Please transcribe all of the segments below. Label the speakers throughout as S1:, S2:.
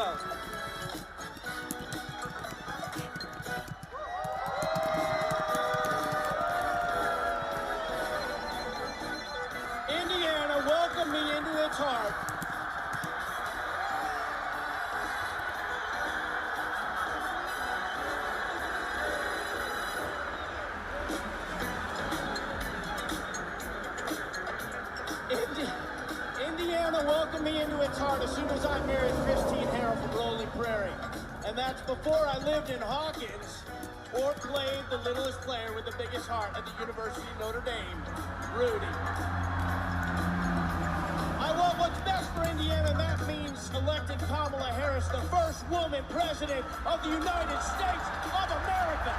S1: go. Indiana welcomed me into its heart. Indiana welcomed me into its heart as soon as I married Christine Harrell from Lonely Prairie. And that's before I lived in Hawkins or played the littlest player with the biggest heart at the University of Notre Dame, Rudy. I want what's best for Indiana, and that means electing Kamala Harris, the first woman president of the United States of America.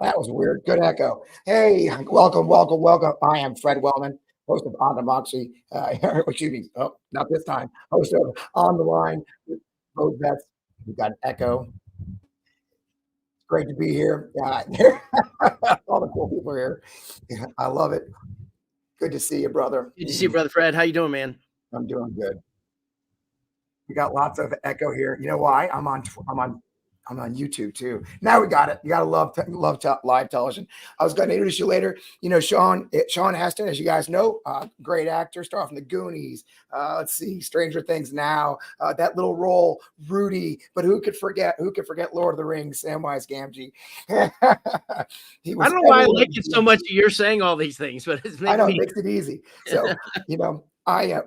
S2: That was weird. Good echo. Hey, welcome, welcome, welcome. I am Fred Wellman, host of On Democracy. Excuse me. Oh, not this time. Host of On the Line with VoteVets. We got an echo. It's great to be here. All the cool people are here. I love it. Good to see you, brother.
S3: Good to see you, brother Fred. How you doing, man?
S2: I'm doing good. We got lots of echo here. You know why? I'm on YouTube too. Now we got it. You gotta love live television. I was going to introduce you later. You know, Sean Astin, as you guys know, great actor, star from the Goonies. Let's see, Stranger Things now. That little role, Rudy. But who could forget Lord of the Rings, Samwise Gamgee?
S3: I don't know why I like it so much that you're saying all these things, but
S2: I know it makes it easy. So you know, I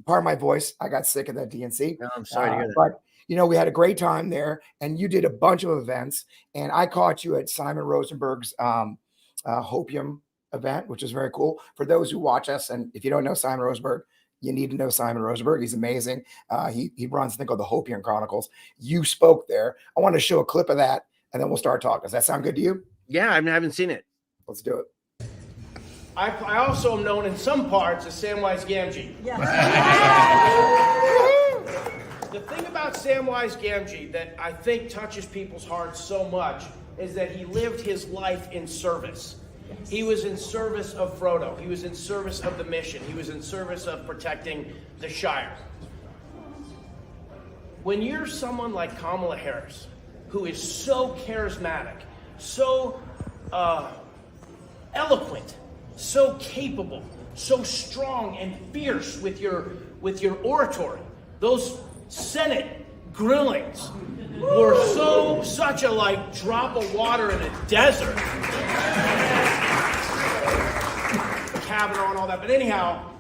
S2: part of my voice, I got sick of that DNC.
S3: Oh, I'm sorry to hear that.
S2: But you know, we had a great time there, and you did a bunch of events, and I caught you at Simon Rosenberg's Hopium event, which is very cool. For those who watch us, and if you don't know Simon Rosenberg, you need to know Simon Rosenberg. He's amazing. He runs a thing called the Hopium Chronicles. You spoke there. I want to show a clip of that, and then we'll start talking. Does that sound good to you?
S3: Yeah, I haven't seen it.
S2: Let's do it.
S1: I also am known in some parts as Samwise Gamgee. Yeah. The thing about Samwise Gamgee that I think touches people's hearts so much is that he lived his life in service. He was in service of Frodo. He was in service of the mission. He was in service of protecting the Shire. When you're someone like Kamala Harris, who is so charismatic, so eloquent, so capable, so strong and fierce with your oratory, those Senate grillings were such a like drop of water in a desert. Kavanaugh and all that. But anyhow,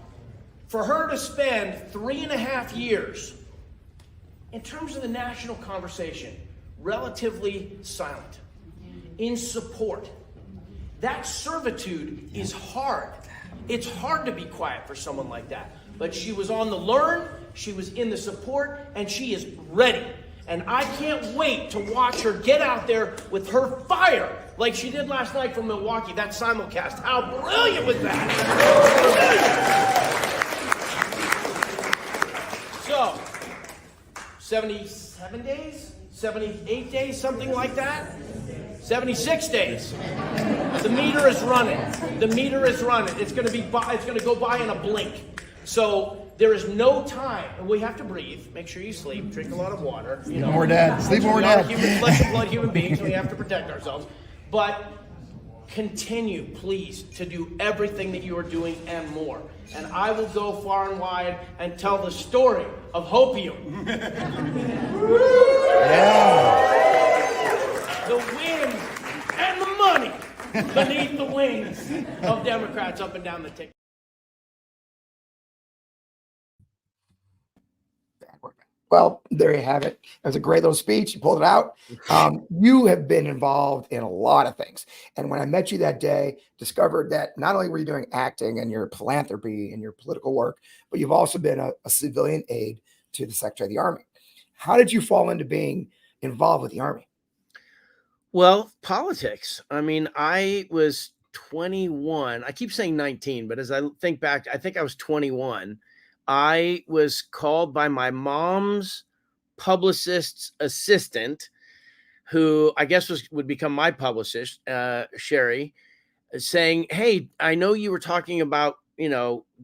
S1: for her to spend 3.5 years, in terms of the national conversation, relatively silent, in support, that servitude is hard. It's hard to be quiet for someone like that. But she was on the learn, she was in the support, and she is ready. And I can't wait to watch her get out there with her fire like she did last night from Milwaukee, that simulcast. How brilliant was that? So, 77 days? 78 days, something like that? 76 days. The meter is running. The meter is running. It's going to go by in a blink. So there is no time, and we have to breathe. Make sure you sleep. Drink a lot of water. You know,
S2: More dad. Sleep more dad.
S1: Flesh and blood human beings, so we have to protect ourselves. But continue, please, to do everything that you are doing and more. And I will go far and wide and tell the story of Hopium. The wind and the money beneath the wings of Democrats up and down the ticket.
S2: Well, there you have it. It was a great little speech. You pulled it out. You have been involved in a lot of things. And when I met you that day, discovered that not only were you doing acting and your philanthropy and your political work, but you've also been a civilian aide to the Secretary of the Army. How did you fall into being involved with the Army?
S3: Well, politics. I mean, I was 21. I keep saying 19, but as I think back, I think I was 21. I was called by my mom's publicist's assistant, who I guess would become my publicist, Sherry, saying, "Hey, I know you were talking about,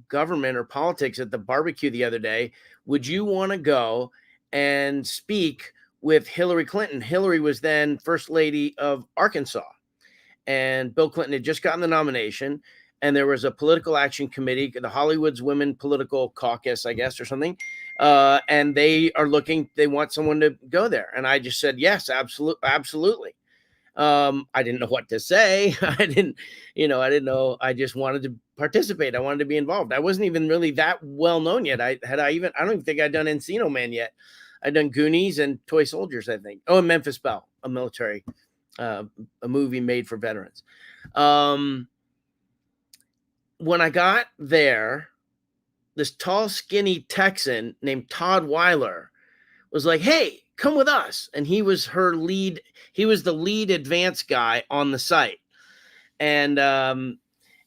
S3: government or politics at the barbecue the other day. Would you want to go and speak with Hillary Clinton?" Hillary was then First Lady of Arkansas, and Bill Clinton had just gotten the nomination. And there was a political action committee, the Hollywood's Women Political Caucus, I guess, or something. And they want someone to go there. And I just said, yes, absolutely. I didn't know what to say. I didn't know. I just wanted to participate. I wanted to be involved. I wasn't even really that well known yet. I don't even think I'd done Encino Man yet. I'd done Goonies and Toy Soldiers, I think. Oh, and Memphis Belle, a military, a movie made for veterans. When I got there, this tall, skinny Texan named Todd Weiler was like, "Hey, come with us." And he was her lead. He was the lead advance guy on the site. And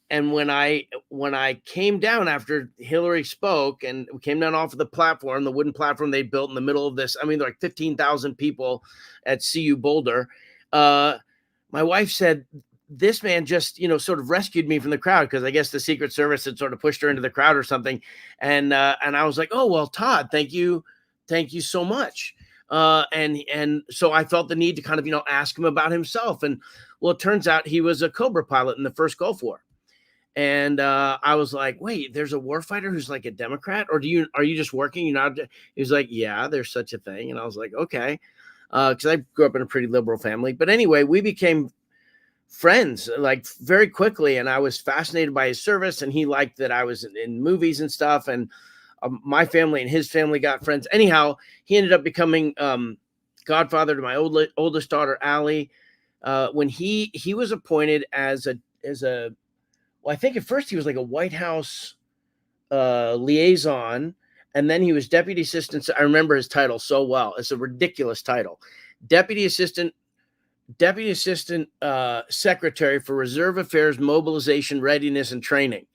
S3: when I came down after Hillary spoke and we came down off of the platform, the wooden platform they built in the middle of this, I mean, like 15,000 people at CU Boulder. My wife said, "This man just, sort of rescued me from the crowd," because I guess the Secret Service had sort of pushed her into the crowd or something. And I was like, "Oh, well, Todd, thank you so much." And so I felt the need to kind of, ask him about himself. And well, it turns out he was a Cobra pilot in the first Gulf War. And I was like, "Wait, there's a warfighter who's like a Democrat, or are you just working? He was like, "Yeah, there's such a thing." And I was like, "Okay," because I grew up in a pretty liberal family. But anyway, we became friends like very quickly, and I was fascinated by his service, and he liked that I was in movies and stuff, and my family and his family got friends. Anyhow, he ended up becoming godfather to my oldest daughter, Allie. When he was appointed as a well, I think at first he was like a White House liaison, and then he was deputy assistant. I remember his title so well. It's a ridiculous title. Deputy assistant secretary for Reserve Affairs, Mobilization, Readiness, and Training.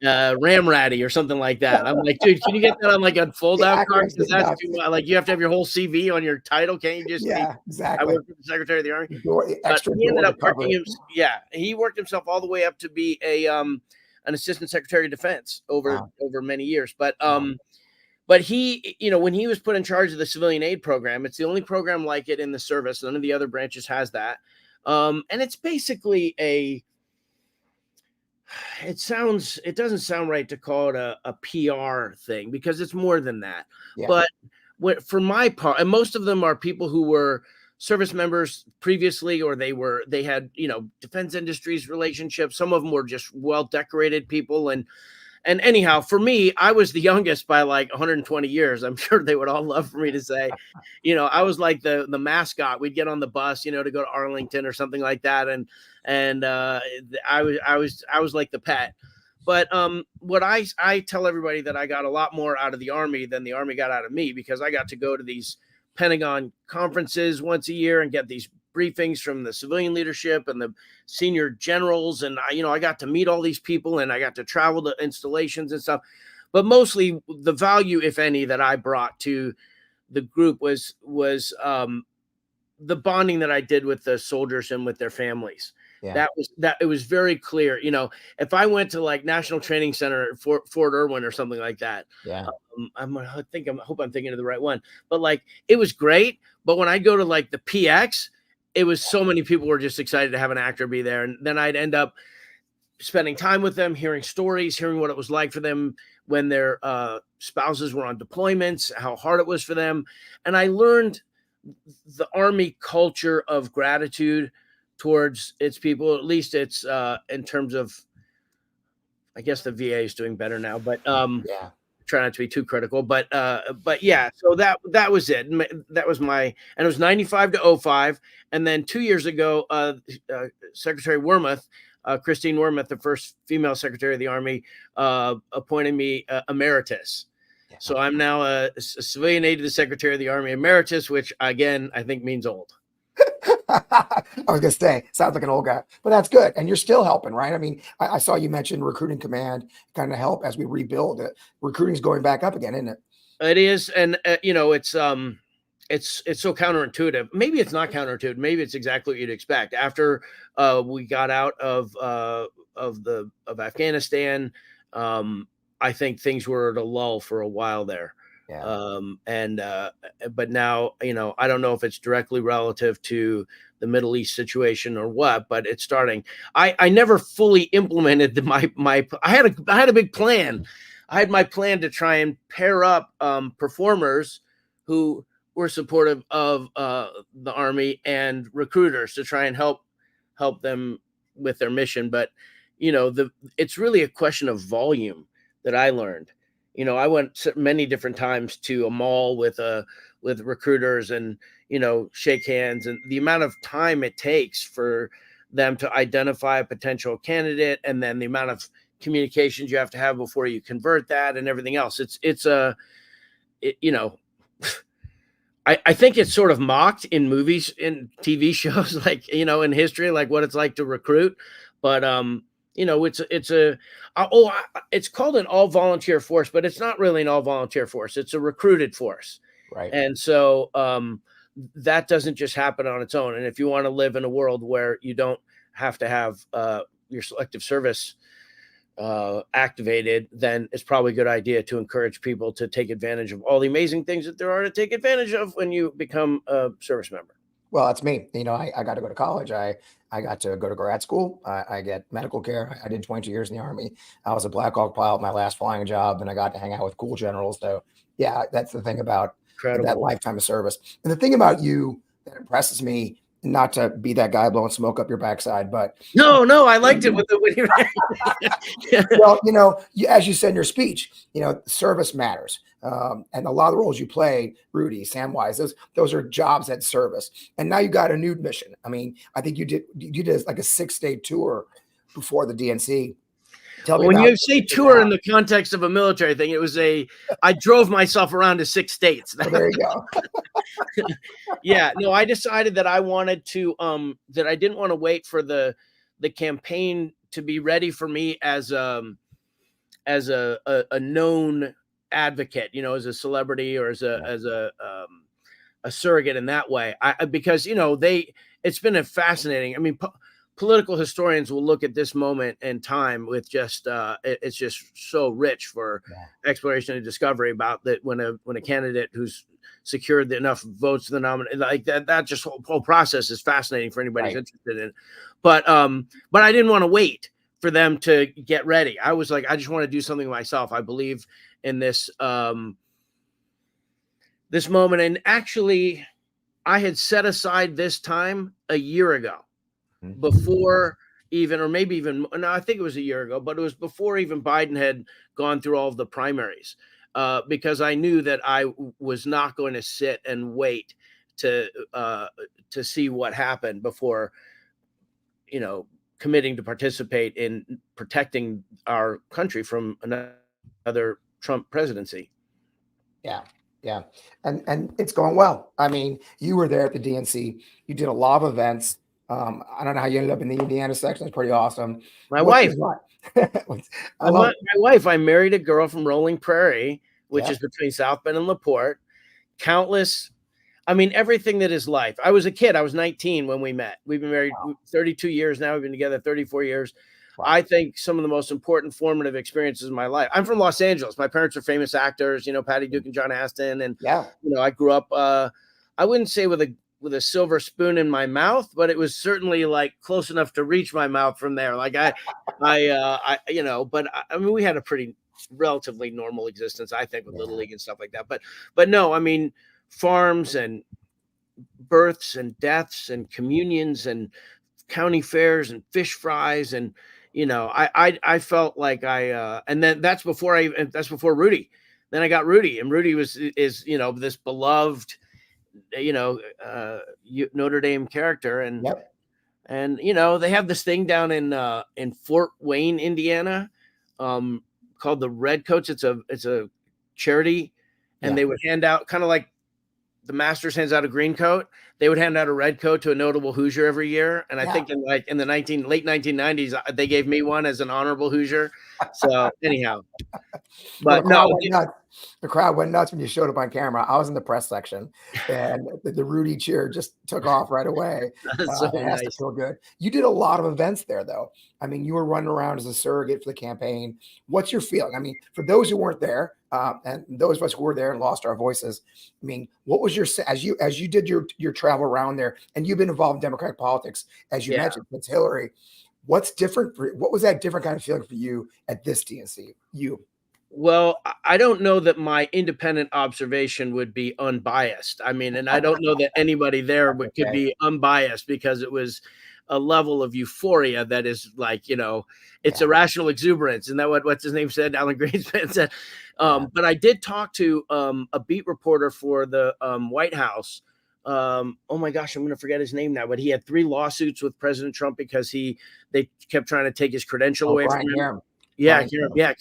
S3: Ramratty or something like that. I'm like, dude, can you get that on like a fold-out card? Because that's too much. Like, you have to have your whole CV on your title. Can't you just?
S2: Yeah, exactly.
S3: I worked for the Secretary of the Army.
S2: He
S3: ended up working. He worked himself all the way up to be an assistant secretary of defense over many years. But he, when he was put in charge of the Civilian Aide program, it's the only program like it in the service. None of the other branches has that. And it's basically it doesn't sound right to call it a PR thing, because it's more than that. Yeah. But for my part, and most of them are people who were service members previously, or they had, defense industries relationships. Some of them were just well-decorated people. And anyhow, for me, I was the youngest by like 120 years. I'm sure they would all love for me to say, I was like the mascot. We'd get on the bus, to go to Arlington or something like that. And I was like the pet. But what I tell everybody, that I got a lot more out of the Army than the Army got out of me, because I got to go to these Pentagon conferences once a year and get these briefings from the civilian leadership and the senior generals. And I got to meet all these people, and I got to travel to installations and stuff. But mostly the value, if any, that I brought to the group was the bonding that I did with the soldiers and with their families. Yeah. It was very clear. If I went to like National Training Center at Fort Irwin or something like that, yeah, I hope I'm thinking of the right one. But like, it was great. But when I go to like the PX, it was so many people were just excited to have an actor be there. And then I'd end up spending time with them, hearing stories, hearing what it was like for them when their spouses were on deployments, how hard it was for them. And I learned the Army culture of gratitude towards its people. At least it's in terms of, I guess the VA is doing better now, but yeah. Try not to be too critical, but yeah, so that was it. That was and it was 95 to 05. And then 2 years ago, Secretary Wormuth, Christine Wormuth, the first female Secretary of the Army, appointed me emeritus. Yeah. So I'm now a civilian aide to the Secretary of the Army emeritus, which again, I think means old.
S2: I was gonna say, sounds like an old guy, but that's good. And you're still helping, right? I mean, I saw you mention recruiting command kind of help as we rebuild it. Recruiting is going back up again, isn't it?
S3: It is, and it's it's so counterintuitive. Maybe it's not counterintuitive. Maybe it's exactly what you'd expect. After we got out of Afghanistan, I think things were at a lull for a while there.
S2: Yeah.
S3: But now, I don't know if it's directly relative to the Middle East situation or what, but it's starting. I never fully implemented I had a big plan. I had my plan to try and pair up performers who were supportive of the Army and recruiters to try and help them with their mission. But it's really a question of volume that I learned. I went many different times to a mall with recruiters and shake hands, and the amount of time it takes for them to identify a potential candidate, and then the amount of communications you have to have before you convert that and everything else. I think it's sort of mocked in movies and TV shows, like, in history, like what it's like to recruit. But, it's called an all volunteer force, but it's not really an all volunteer force. It's a recruited force.
S2: Right.
S3: And so that doesn't just happen on its own. And if you want to live in a world where you don't have to have your selective service activated, then it's probably a good idea to encourage people to take advantage of all the amazing things that there are to take advantage of when you become a service member.
S2: Well, that's me. I got to go to college. I got to go to grad school. I get medical care. I did 22 years in the Army. I was a Black Hawk pilot, my last flying job, and I got to hang out with cool generals. So yeah, that's the thing about that lifetime of service. And the thing about you that impresses me, not to be that guy blowing smoke up your backside, but
S3: no, I liked it with
S2: well, as you said in your speech, service matters. And a lot of the roles you play, Rudy, Samwise, those are jobs at service. And now you got a new mission. I mean, I think you did like a 6-day tour before the DNC.
S3: When you say tour in the context of a military thing, I drove myself around to 6 states.
S2: Well, there you go.
S3: Yeah, no, I decided that I wanted to, that I didn't want to wait for the campaign to be ready for me as a known advocate, as a celebrity or as a surrogate in that way. Because it's been fascinating. I mean, political historians will look at this moment in time with just it's just so rich for exploration and discovery about that when a candidate who's secured enough votes to the nominee, like that just whole process is fascinating for anybody who's interested in it. But I didn't want to wait for them to get ready. I was like, I just want to do something myself. I believe in this this moment. And actually, I had set aside this time a year ago, before even, or maybe even, no, I think it was a year ago, but it was before even Biden had gone through all of the primaries, because I knew that I was not going to sit and wait to see what happened before, committing to participate in protecting our country from another Trump presidency.
S2: Yeah. And it's going well. I mean, you were there at the DNC. You did a lot of events. I don't know how you ended up in the Indiana section. It's pretty awesome.
S3: My wife.
S2: My
S3: wife. I married a girl from Rolling Prairie, which is between South Bend and LaPorte. Countless. I mean, everything that is life. I was a kid. I was 19 when we met. We've been married 32 years now. We've been together 34 years. Wow. I think some of the most important formative experiences in my life. I'm from Los Angeles. My parents are famous actors, Patty Duke and John Astin. And, I grew up, I wouldn't say with a silver spoon in my mouth, but it was certainly like close enough to reach my mouth from there. Like but I mean, we had a pretty relatively normal existence, I think, with Little League and stuff like that. But no, I mean, farms and births and deaths and communions and county fairs and fish fries. And, I felt like and then that's before Rudy. Then I got Rudy, and Rudy is this beloved, Notre Dame character. And, and, they have this thing down in Fort Wayne, Indiana, called the Redcoats. It's a charity, and they would hand out, kind of like the Masters hands out a green coat. They would hand out a red coat to a notable Hoosier every year. And I think in the late 1990s, they gave me one as an honorable Hoosier. So anyhow,
S2: Well,
S3: but no,
S2: the crowd went nuts when you showed up on camera. I was in the press section, and the Rudy cheer just took off right away.
S3: that's so
S2: It has to
S3: nice.
S2: feel good. You did a lot of events there, though. I mean, you were running around as a surrogate for the campaign. What's your feeling? I mean, for those who weren't there, and those of us who were there and lost our voices, I mean, what was your as you did your travel around there, and you've been involved in Democratic politics, as you
S3: Yeah.
S2: mentioned, it's Hillary. What's different what was that different kind of feeling for you at this DNC?
S3: Well, I don't know that my independent observation would be unbiased. I mean, and I don't know that anybody there could be unbiased, because it was a level of euphoria that is like, it's irrational exuberance. And that what's his name said, Alan Greenspan said. But I did talk to a beat reporter for the White House. Oh my gosh, I'm going to forget his name now, but he had 3 lawsuits with President Trump because they kept trying to take his credential away from him. Karen.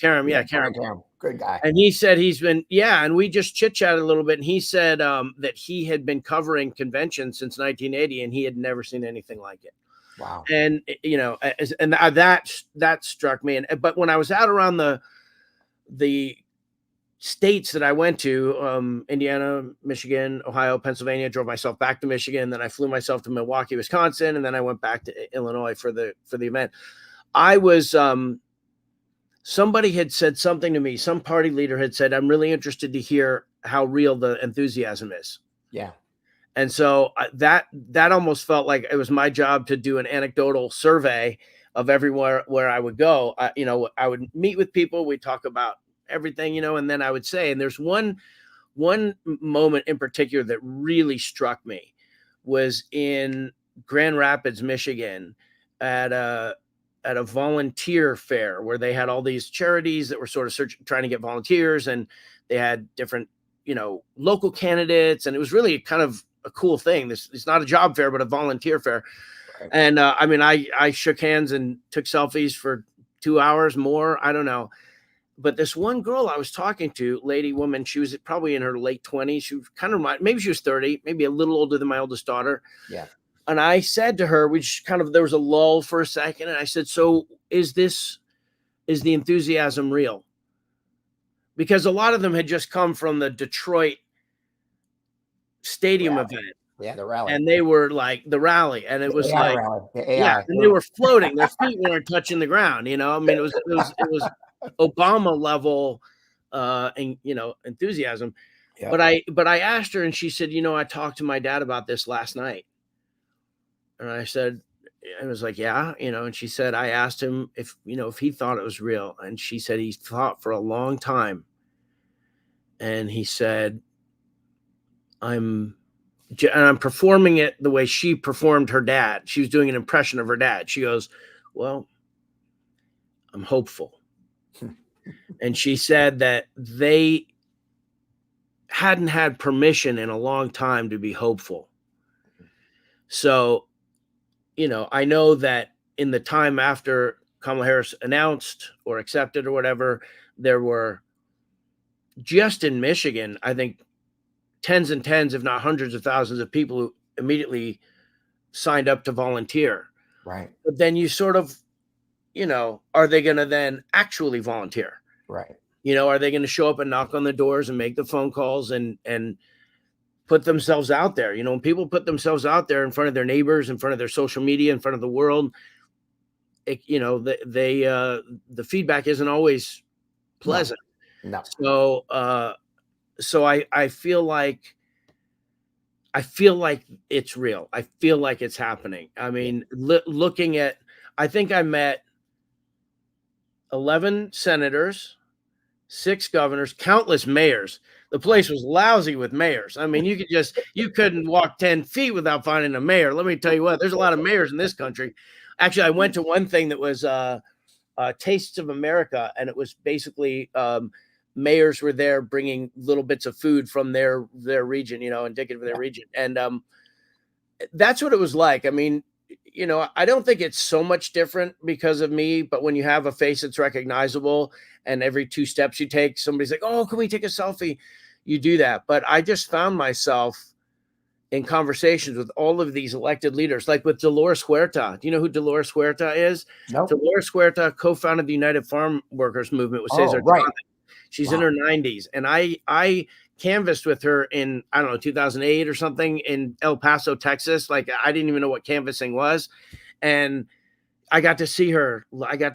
S2: Good guy.
S3: And he said he's been, and we just chit chatted a little bit. And he said that he had been covering conventions since 1980 and he had never seen anything like it.
S2: Wow.
S3: And, that struck me. But when I was out around the states that I went to, Indiana, Michigan, Ohio, Pennsylvania, drove myself back to Michigan. Then I flew myself to Milwaukee, Wisconsin. And then I went back to Illinois for the event. I was, somebody had said something to me. Some party leader had said, I'm really interested to hear how real the enthusiasm is.
S2: Yeah.
S3: And so that almost felt like it was my job to do an anecdotal survey of everywhere where I would go. I would meet with people. We'd talk about everything, and then I would say, and there's one moment in particular that really struck me was in Grand Rapids, Michigan, at a volunteer fair where they had all these charities that were sort of trying to get volunteers, and they had different, local candidates. And it was really kind of a cool thing. It's not a job fair, but a volunteer fair. Right. And I shook hands and took selfies for 2 hours more. I don't know. But this one girl I was talking to, woman, she was probably in her late 20s. She was kind of, maybe she was 30, maybe a little older than my oldest daughter.
S2: Yeah.
S3: And I said to her, there was a lull for a second. And I said, so is the enthusiasm real? Because a lot of them had just come from the Detroit stadium event.
S2: Yeah, the rally.
S3: And they were like the rally. And it was like,
S2: and
S3: they were floating. Their feet weren't touching the ground. I mean, it was Obama level, enthusiasm. Yeah. But I asked her, and she said, I talked to my dad about this last night. And I said, I was like, yeah, and she said, I asked him if he thought it was real. And she said, he thought for a long time. And he said, I'm performing it the way she performed her dad. She was doing an impression of her dad. She goes, well, I'm hopeful. And she said that they hadn't had permission in a long time to be hopeful. So, I know that in the time after Kamala Harris announced or accepted or whatever, there were just in Michigan, I think tens and tens, if not hundreds of thousands of people who immediately signed up to volunteer.
S2: Right.
S3: But then you sort of, are they going to then actually volunteer?
S2: Right.
S3: Are they going to show up and knock on the doors and make the phone calls and put themselves out there? When people put themselves out there in front of their neighbors, in front of their social media, in front of the world, the feedback isn't always pleasant.
S2: No.
S3: So I feel like it's real. I feel like it's happening. I mean, looking at, I think I met 11 senators, 6 governors, countless mayors. The place was lousy with mayors. I mean, you couldn't walk 10 feet without finding a mayor. Let me tell you what, there's a lot of mayors in this country. Actually, I went to one thing that was Tastes of America, and it was basically mayors were there bringing little bits of food from their region, indicative of their region. And that's what it was like. I mean, I don't think it's so much different because of me, but when you have a face that's recognizable and every 2 steps you take, somebody's like, oh, can we take a selfie? You do that. But I just found myself in conversations with all of these elected leaders, like with Dolores Huerta. Do you know who Dolores Huerta is?
S2: Nope.
S3: Dolores Huerta co-founded the United Farm Workers Movement with Cesar
S2: Oh, right.
S3: Chavez. She's in her 90s. And I canvassed with her in, I don't know, 2008 or something in El Paso, Texas. Like, I didn't even know what canvassing was. And I got to see her.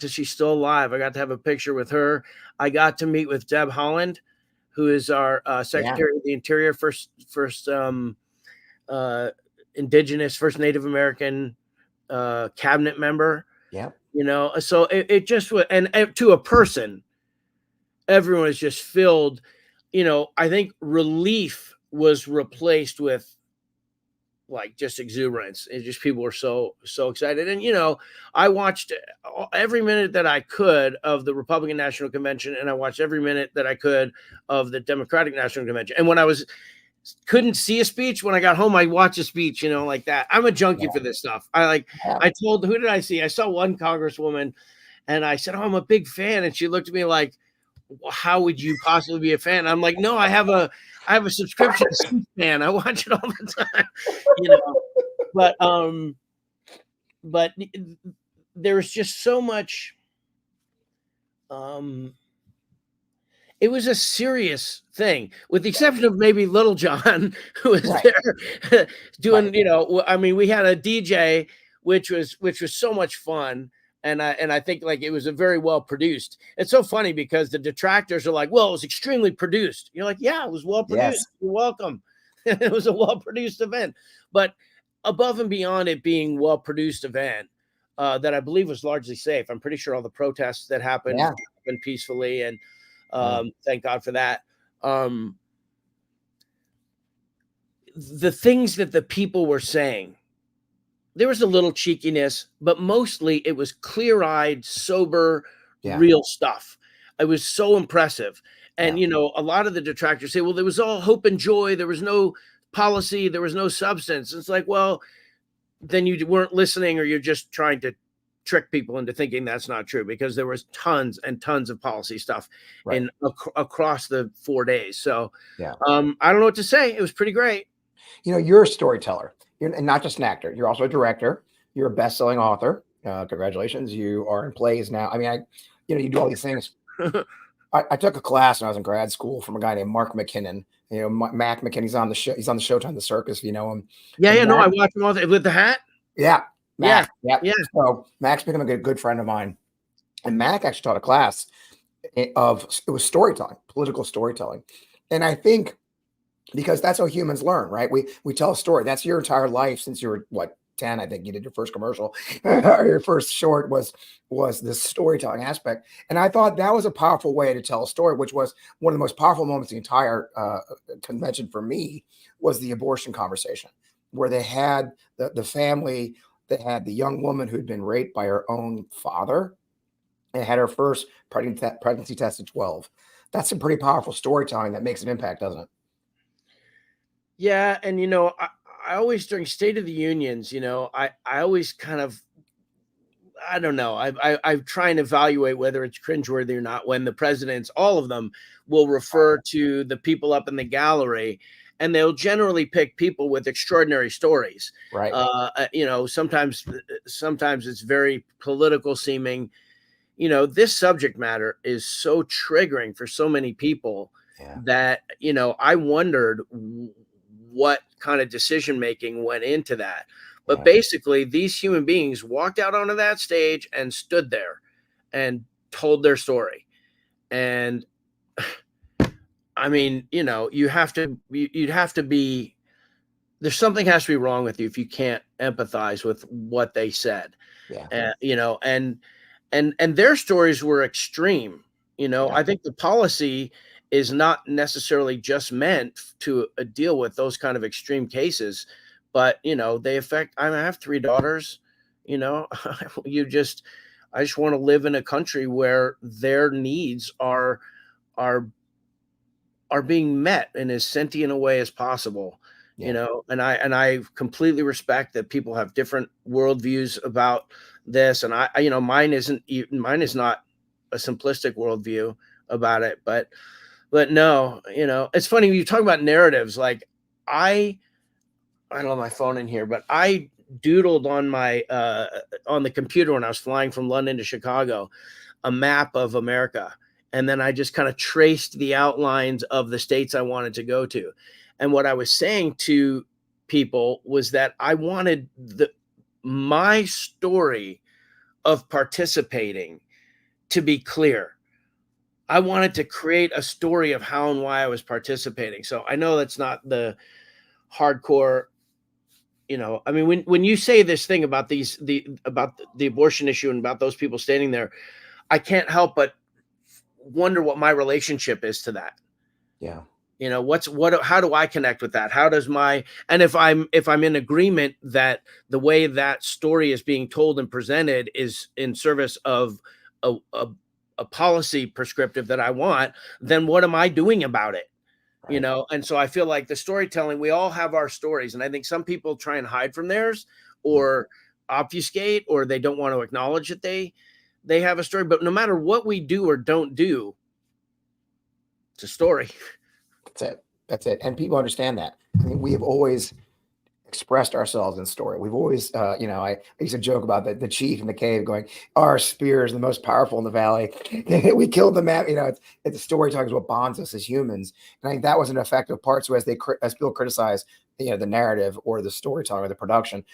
S3: She's still alive. I got to have a picture with her. I got to meet with Deb Haaland, who is our Secretary of the Interior, first Indigenous, first Native American cabinet member.
S2: Yeah.
S3: You know, so it just was, and to a person, everyone is just filled. You know, I think relief was replaced with like just exuberance. It just, people were so excited. And, you know, I watched every minute that I could of the Republican National Convention, and I watched every minute that I could of the Democratic National Convention. And when I couldn't see a speech, when I got home, I watched a speech, you know, like that. I'm a junkie for this stuff. I told, who did I see? I saw one congresswoman, and I said, oh, I'm a big fan. And she looked at me like, how would you possibly be a fan? I'm like, no, I have a subscription to C-SPAN. I watch it all the time, you know. But there's just so much. It was a serious thing, with the exception of maybe Little John, who was there doing, you know. I mean, we had a DJ, which was so much fun. And I think like it was a very well produced. It's so funny because the detractors are like, well, it was extremely produced. You're like, yeah, it was well produced. Yes. You're welcome. It was a well produced event. But above and beyond it being well produced event, that I believe was largely safe. I'm pretty sure all the protests that happened happened peacefully, and thank God for that. The things that the people were saying, there was a little cheekiness, but mostly it was clear-eyed, sober, real stuff. It was so impressive. And, you know, a lot of the detractors say, well, there was all hope and joy. There was no policy. There was no substance. It's like, well, then you weren't listening, or you're just trying to trick people into thinking that's not true, because there was tons and tons of policy stuff across the 4 days. So I don't know what to say. It was pretty great.
S2: You know, you're a storyteller. You're not just an actor. You're also a director. You're a best-selling author. Congratulations. You are in plays now. I mean, you do all these things. I took a class when I was in grad school from a guy named Mark McKinnon. You know, Mac McKinnon's on the show. He's on the Showtime The Circus, if you know him.
S3: Yeah, no, I watched him all with the hat.
S2: Yeah. Mac,
S3: yeah.
S2: So Mac's become a good friend of mine. And Mac actually taught a class it was storytelling, political storytelling. And I think, because that's how humans learn, right? We tell a story. That's your entire life since you were 10. I think you did your first commercial. Your first short was this storytelling aspect. And I thought that was a powerful way to tell a story, which was one of the most powerful moments of the entire convention for me, was the abortion conversation, where they had the family, they had the young woman who'd been raped by her own father and had her first pregnancy test at 12. That's some pretty powerful storytelling that makes an impact, doesn't it?
S3: Yeah. And, you know, I always, during State of the Unions, you know, I always kind of, I don't know, I try and evaluate whether it's cringeworthy or not when the presidents, all of them, will refer to the people up in the gallery, and they'll generally pick people with extraordinary stories.
S2: Right.
S3: You know, sometimes it's very political seeming. You know, this subject matter is so triggering for so many people that, you know, I wondered what kind of decision making went into that. But basically, these human beings walked out onto that stage and stood there and told their story. And I mean, you know, you'd have to be, there's something has to be wrong with you if you can't empathize with what they said. You know, and their stories were extreme. You know, I think the policy is not necessarily just meant to deal with those kind of extreme cases, but, you know, they affect, I have 3 daughters, you know, I just want to live in a country where their needs are being met in as sentient a way as possible, you know, and I completely respect that people have different worldviews about this. And I, you know, mine is not a simplistic worldview about it, but no, you know, it's funny when you talk about narratives. Like, I I don't have my phone in here, but I doodled on my on the computer when I was flying from London to Chicago a map of America, and then I just kind of traced the outlines of the states I wanted to go to. And what I was saying to people was that I wanted my story of participating to be clear. I wanted to create a story of how and why I was participating. So I know that's not the hardcore, I mean, when you say this thing about about the abortion issue and about those people standing there, I can't help but wonder what my relationship is to that.
S2: Yeah.
S3: How do I connect with that? How does and if I'm in agreement that the way that story is being told and presented is in service of a policy prescriptive that I want, then what am I doing about it?
S2: Right.
S3: And so I feel like the storytelling, we all have our stories. And I think some people try and hide from theirs or obfuscate, or they don't want to acknowledge that they have a story. But no matter what we do or don't do, it's a story.
S2: That's it. And people understand that. I mean, we have always expressed ourselves in story. We've always, I used to joke about the chief in the cave going, our spear is the most powerful in the valley. We killed the man. It's the storytelling is what bonds us as humans. And I think that was an effective part. So as people criticize, the narrative or the storytelling or the production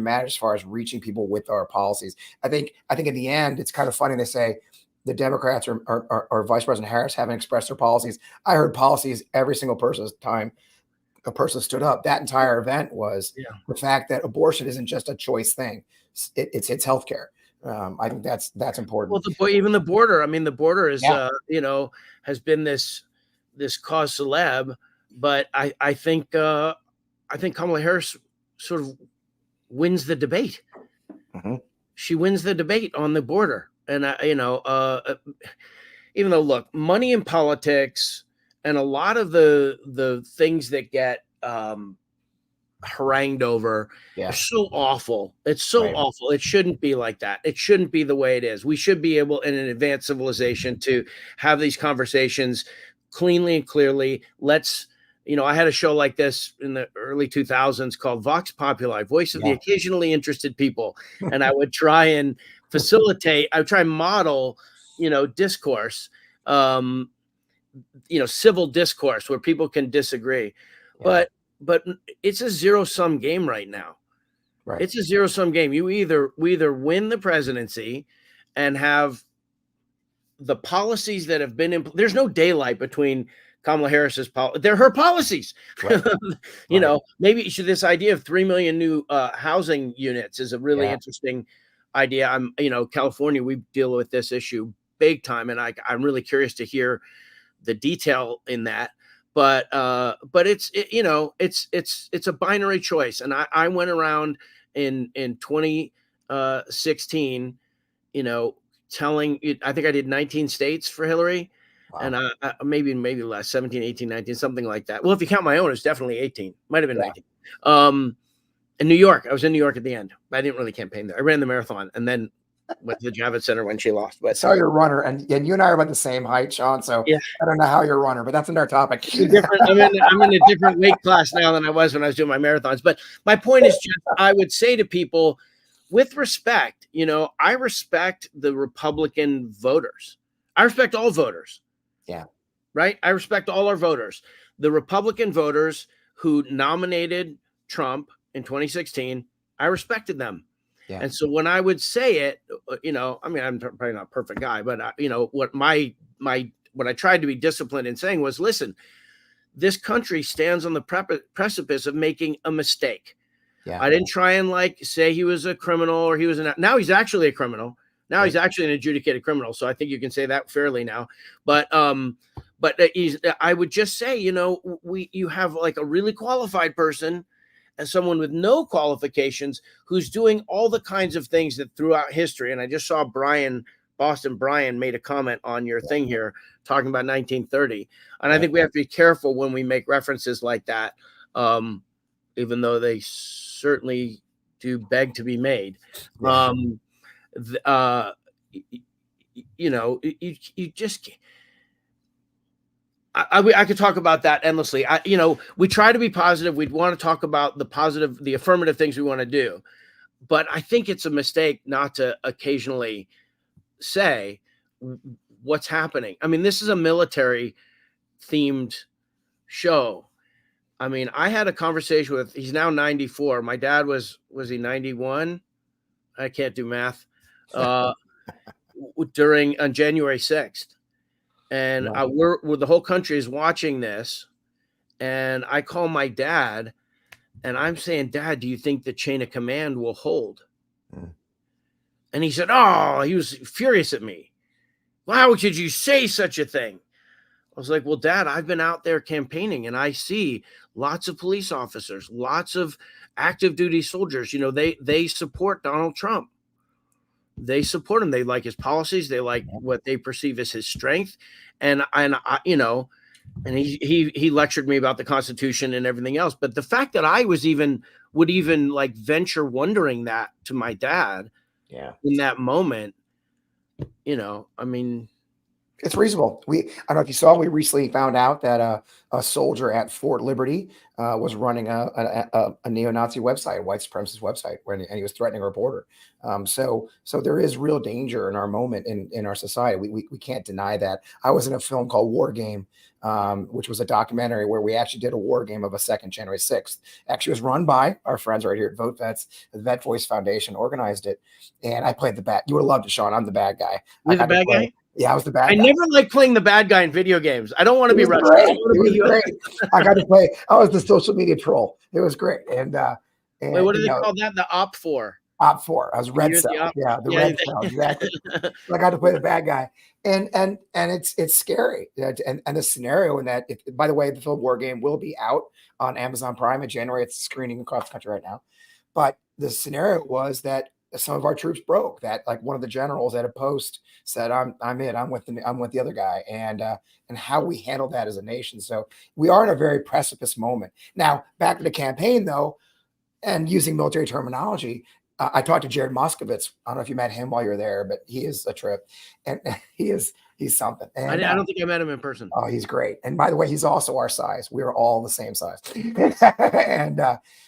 S2: matters as far as reaching people with our policies. I think in the end, it's kind of funny. They say the Democrats or Vice President Harris haven't expressed their policies. I heard policies every single person's time a person stood up. That entire event was the fact that abortion isn't just a choice thing. It's healthcare. I think that's important.
S3: Well, even the border. I mean, the border is, has been this cause celeb, but I think Kamala Harris sort of wins the debate.
S2: Mm-hmm.
S3: She wins the debate on the border, and even though, look, money in politics. And a lot of the things that get harangued over are so awful. It's so awful. It shouldn't be like that. It shouldn't be the way it is. We should be able, in an advanced civilization, to have these conversations cleanly and clearly. I had a show like this in the early 2000s called Vox Populi, Voice of the Occasionally Interested People. And I would try and model, discourse, civil discourse where people can disagree, but it's a zero-sum game right now.
S2: Right.
S3: It's a zero-sum game. We either win the presidency and have the policies that have been there's no daylight between Kamala Harris's they're her policies. Right. Maybe this idea of 3 million new housing units is a really interesting idea. California, we deal with this issue big time, and I'm really curious to hear the detail in that, but it's a binary choice. And I went around in 2016, telling I think I did 19 states for Hillary. Wow. And maybe less, 17, 18, 19, something like that. Well, if you count my own, it's definitely 18, might've been 19. In New York, I was in New York at the end, but I didn't really campaign there. I ran the marathon and then went to the Javits Center when she lost. But
S2: I saw your runner, and you and I are about the same height, Sean. So I don't know how you're a runner, but that's another topic.
S3: I'm in a different weight class now than I was when I was doing my marathons. But my point is just, I would say to people, with respect, I respect the Republican voters. I respect all voters.
S2: Yeah.
S3: Right. I respect all our voters. The Republican voters who nominated Trump in 2016, I respected them. Yeah. And so when I would say it, I'm probably not a perfect guy, but what I tried to be disciplined in saying was, listen, this country stands on the precipice of making a mistake. Yeah. I didn't try and say he was a criminal or he was now he's actually a criminal. Now he's actually an adjudicated criminal. So I think you can say that fairly now, but I would just say, you have a really qualified person and someone with no qualifications who's doing all the kinds of things that throughout history. And I just saw Boston Brian made a comment on your thing here talking about 1930. And I think we have to be careful when we make references like that, even though they certainly do beg to be made. You just I could talk about that endlessly. We try to be positive. We'd want to talk about the positive, the affirmative things we want to do. But I think it's a mistake not to occasionally say what's happening. I mean, this is a military themed show. I mean, I had a conversation with, he's now 94. My dad was he 91? I can't do math. On January 6th. And we're the whole country is watching this. And I call my dad and I'm saying, Dad, do you think the chain of command will hold? And he said, oh, he was furious at me. How could you say such a thing? I was like, well, Dad, I've been out there campaigning and I see lots of police officers, lots of active duty soldiers. They support Donald Trump. They support him. They like his policies. They like what they perceive as his strength. And he lectured me about the Constitution and everything else. But the fact that I would even like venture wondering that to my dad in that moment, I mean,
S2: it's reasonable. I don't know if you saw, we recently found out that a soldier at Fort Liberty was running a neo-Nazi website, a white supremacist website, and he was threatening a reporter. So there is real danger in our moment in our society. We can't deny that. I was in a film called War Game, which was a documentary where we actually did a war game of a second January 6th. Actually, it was run by our friends right here at VoteVets. The Vet Voice Foundation organized it, and I played the bad. You would have loved it, Sean. I'm the bad guy.
S3: You're the bad guy?
S2: Yeah, I was the bad guy.
S3: I never like playing the bad guy in video games. I don't want to be Russian.
S2: It was great. I got to play. I was the social media troll. It was great. And
S3: wait, what do they call that? The Op 4.
S2: Op 4. I was Red Cell. The Red Cell. Exactly. I got to play the bad guy. And it's scary. And the scenario in that, by the way, the film War Game will be out on Amazon Prime in January. It's screening across the country right now. But the scenario was that some of our troops broke. That, like, one of the generals at a post said, I'm with the other guy, and how we handled that as a nation. So we are in a very precipice moment. Now, back to the campaign though, and using military terminology, I talked to Jared Moskovitz. I don't know if you met him while you were there, but he is a trip, and he's something. And,
S3: I don't think I met him in person.
S2: Oh, he's great. And by the way, he's also our size. We are all the same size.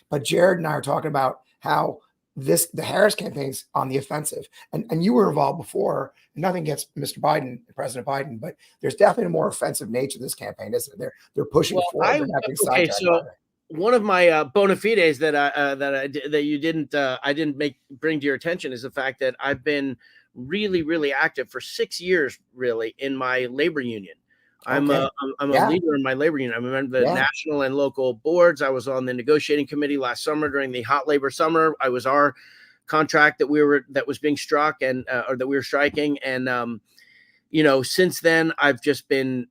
S2: But Jared and I are talking about how the Harris campaign's on the offensive, and you were involved before. Nothing against Mr. Biden, President Biden, but there's definitely a more offensive nature to this campaign, isn't it? They're pushing forward.
S3: One of my bona fides that I didn't bring to your attention is the fact that I've been really, really active for 6 years, really, in my labor union. I'm a leader in my labor union. I'm a member of the national and local boards. I was on the negotiating committee last summer during the hot labor summer. I was our contract that was being struck or that we were striking. And, since then I've just been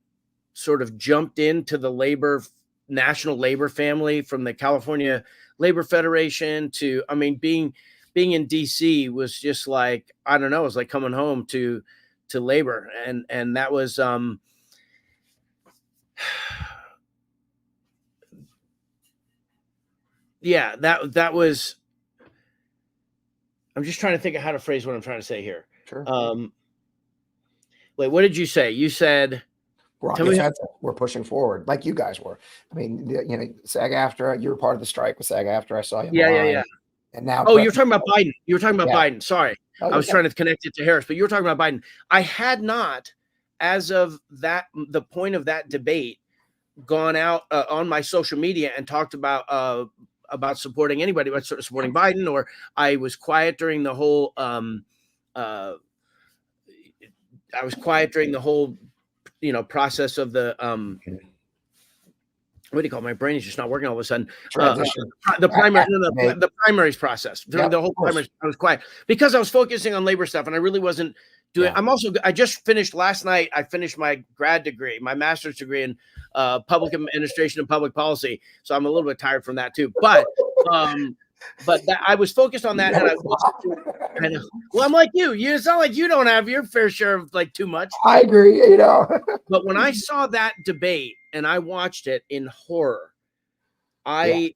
S3: sort of jumped into the national labor family, from the California Labor Federation to, being in DC was just like, I don't know, it was like coming home to labor. And that was, that was, I'm just trying to think of how to phrase what I'm trying to say here.
S2: Sure.
S3: Wait, what did you say? You said
S2: we're pushing forward like you guys were. SAG-AFTRA, you were part of the strike with SAG-AFTRA. I saw you.
S3: Yeah.
S2: And now,
S3: you're talking about Biden. You were talking about Biden. Sorry. I was trying to connect it to Harris, but you were talking about Biden. I had not, as of the point of that debate, gone out on my social media and talked about supporting anybody, about supporting Biden, or I was quiet during the whole process of the what do you call it? My brain is just not working all of a sudden. The primaries process. During the whole primaries, I was quiet because I was focusing on labor stuff, and I really wasn't doing. I just finished last night. I finished my grad degree, my master's degree in public administration and public policy. So I'm a little bit tired from that too. But I was focused on that, and I know. Well, I'm like you. You sound like you don't have your fair share of like too much.
S2: I agree.
S3: But when I saw that debate and I watched it in horror, and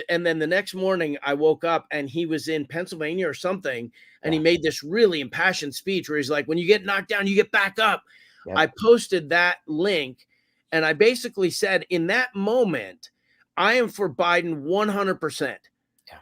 S3: then the next morning I woke up and he was in Pennsylvania or something, and he made this really impassioned speech where he's like, "When you get knocked down, you get back up."
S2: Yep.
S3: I posted that link, and I basically said, in that moment, I am for Biden 100%.
S2: Yeah.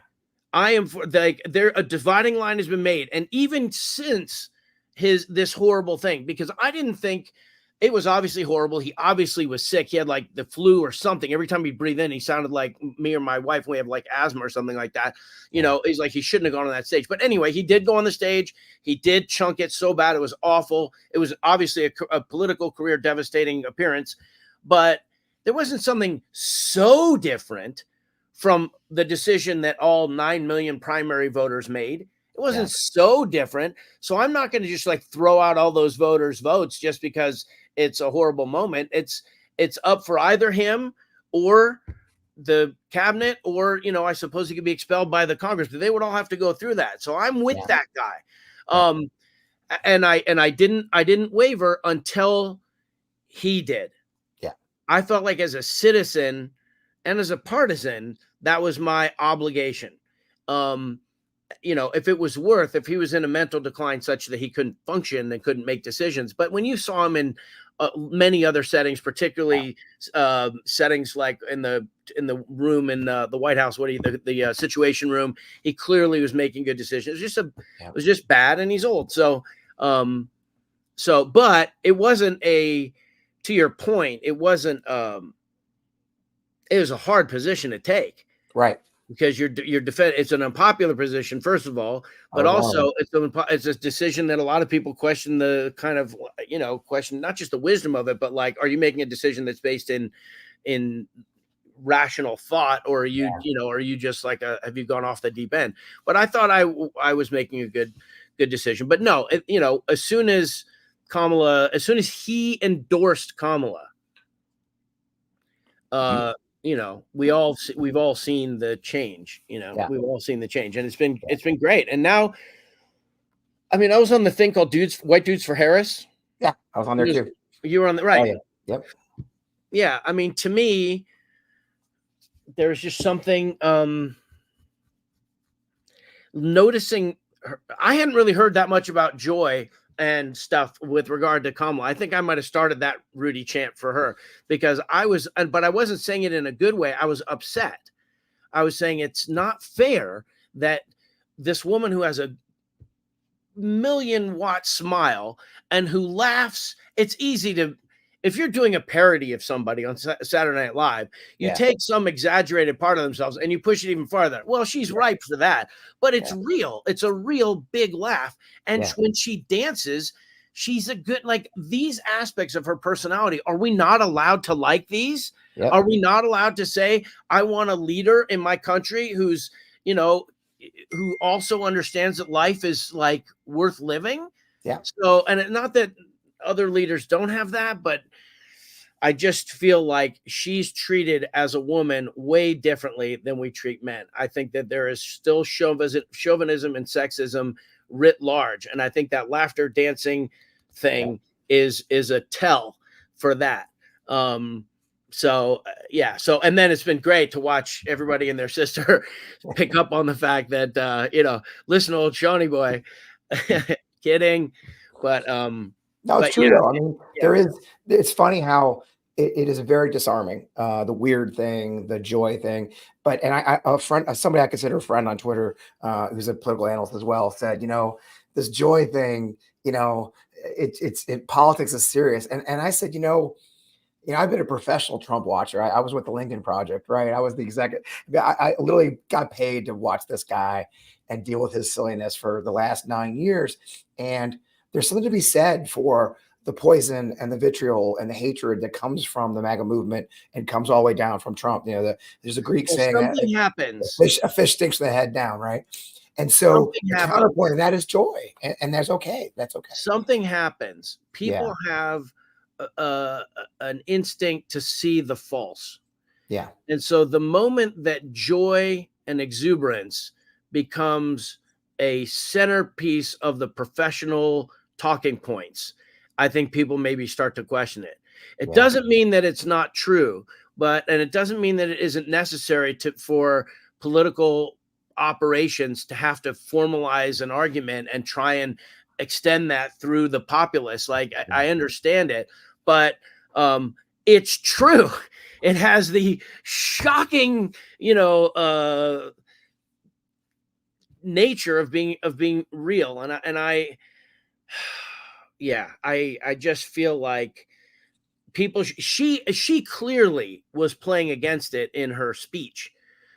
S3: I am for, like, there a dividing line has been made, and even since this horrible thing, because I didn't think it was obviously horrible. He obviously was sick. He had like the flu or something. Every time he'd breathe in, he sounded like me or my wife. We have like asthma or something like that. You know, he's like, he shouldn't have gone on that stage. But anyway, he did go on the stage. He did chunk it so bad. It was awful. It was obviously a political career devastating appearance, but there wasn't something so different from the decision that all 9 million primary voters made. It wasn't so different. So I'm not going to just like throw out all those voters' votes just because it's a horrible moment. It's up for either him or the cabinet, or, you know, I suppose he could be expelled by the Congress, but they would all have to go through that. So I'm with that guy. And I didn't waver until he did. Yeah. I felt like as a citizen and as a partisan, that was my obligation. You know, if he was in a mental decline such that he couldn't function and couldn't make decisions. But when you saw him in many other settings, particularly settings like in the room in the White House, the Situation Room, he clearly was making good decisions. It was just bad, and he's old. So, but it wasn't to your point, it wasn't. It was a hard position to take,
S2: right?
S3: Because you're it's an unpopular position, first of all, but also it's a decision that a lot of people question the kind of, you know, question not just the wisdom of it, but like, are you making a decision that's based in rational thought, or are you, you know, are you just like have you gone off the deep end? But I thought I was making a good decision. But no, you know, as soon as he endorsed Kamala, you know, we've all seen the change, you know, we've all seen the change, and it's been great. And now, I mean, I was on the thing called White Dudes for Harris.
S2: Yeah. I was on there too.
S3: You were on the, right.
S2: Oh, yeah. Yep.
S3: Yeah. I mean, to me, there's just something, noticing her. I hadn't really heard that much about Joy and stuff with regard to Kamala. I think I might have started that Rudy chant for her, because but I wasn't saying it in a good way. I was upset. I was saying it's not fair that this woman who has a 1,000,000-watt smile and who laughs, it's easy to, if you're doing a parody of somebody on Saturday Night Live, you take some exaggerated part of themselves and you push it even farther. Well, she's ripe for that, but it's real. It's a real big laugh. And when she dances, she's a good, like, these aspects of her personality. Are we not allowed to like these? Are we not allowed to say, I want a leader in my country who's, you know, who also understands that life is like worth living? So, and not that other leaders don't have that, but I just feel like she's treated as a woman way differently than we treat men. I think that there is still chauvinism and sexism writ large, and I think that laughter dancing thing is a tell for that. So and then it's been great to watch everybody and their sister pick up on the fact that you know, listen, old Shawnee boy, kidding, but
S2: no, it's true though. I mean, it's funny how it is very disarming. The weird thing, the Joy thing, somebody I consider a friend on Twitter, who's a political analyst as well, said, you know, this Joy thing, you know, politics is serious. And I said, you know, I've been a professional Trump watcher. I was with the Lincoln Project, right? I was the executive. I literally got paid to watch this guy and deal with his silliness for the last 9 years. And there's something to be said for the poison and the vitriol and the hatred that comes from the MAGA movement and comes all the way down from Trump. You know, there's a Greek saying
S3: something happens.
S2: A fish stinks from the head down, right? And so the counterpoint of that is Joy, and that's okay. That's okay.
S3: Something happens. People have an instinct to see the false. Yeah. And so the moment that joy and exuberance becomes a centerpiece of the professional talking points, I think people maybe start to question it. It doesn't mean that it's not true, and it doesn't mean that it isn't necessary for political operations to have to formalize an argument and try and extend that through the populace. Like I understand it, but it's true. It has the shocking, nature of being real. I just feel like people, she clearly was playing against it in her speech.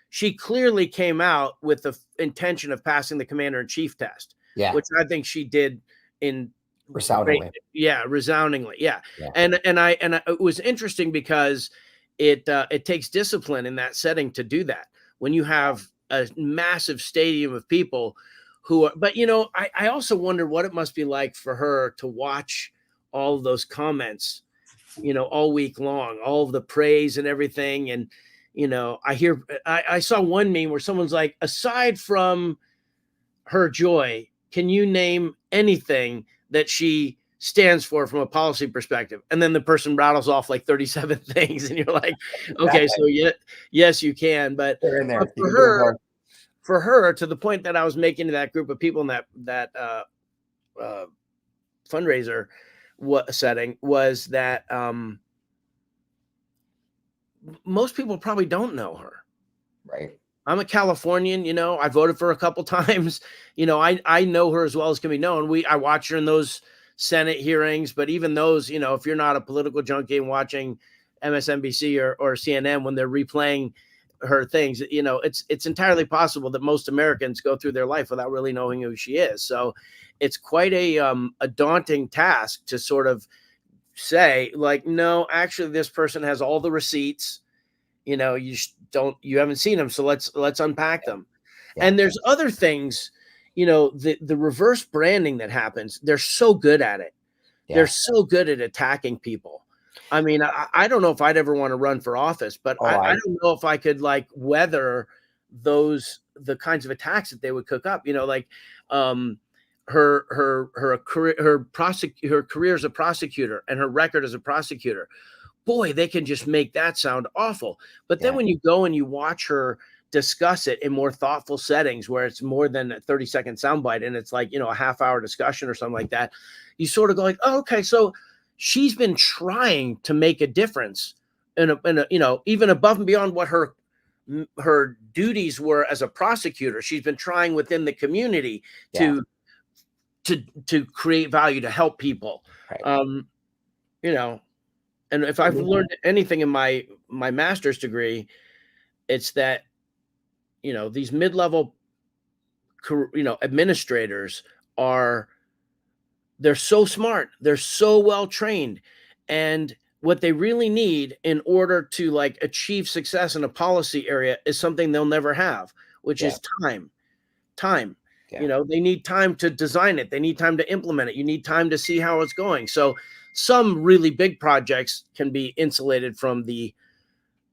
S3: She clearly came out with the intention of passing the commander-in-chief test, which I think she did in
S2: resoundingly.
S3: Resoundingly. Yeah. And it was interesting because it takes discipline in that setting to do that. When you have a massive stadium of people who are, but I also wonder what it must be like for her to watch all of those comments, all week long, all of the praise and everything. And, I saw one meme where someone's like, aside from her joy, can you name anything that she stands for from a policy perspective? And then the person rattles off like 37 things. And you're like, okay, so yes, you can. But
S2: they're in there.
S3: For her, to the point that I was making to that group of people in that fundraiser setting, was that most people probably don't know her.
S2: Right.
S3: I'm a Californian, I voted for her a couple times. I know her as well as can be known. I watch her in those Senate hearings, but even those, if you're not a political junkie and watching MSNBC or CNN when they're replaying her things, it's entirely possible that most Americans go through their life without really knowing who she is. So it's quite a daunting task to sort of say, no, actually this person has all the receipts, you haven't seen them. So let's unpack them. And there's other things, the reverse branding that happens. They're so good at it. They're so good at attacking people. I mean, I don't know if I'd ever want to run for office, but I don't know if I could weather the kinds of attacks that they would cook up, her career as a prosecutor and her record as a prosecutor. Boy, they can just make that sound awful. But then when you go and you watch her discuss it in more thoughtful settings where it's more than a 30-second soundbite and it's a half-hour discussion or something like that, you sort of go like, oh, okay, so she's been trying to make a difference in a even above and beyond what her duties were as a prosecutor. She's been trying within the community to create value, to help people. Right. And if I've learned anything in my master's degree, it's that, these mid-level, administrators they're so smart. They're so well trained. And what they really need in order to achieve success in a policy area is something they'll never have, which is time. They need time to design it. They need time to implement it. You need time to see how it's going. So some really big projects can be insulated from the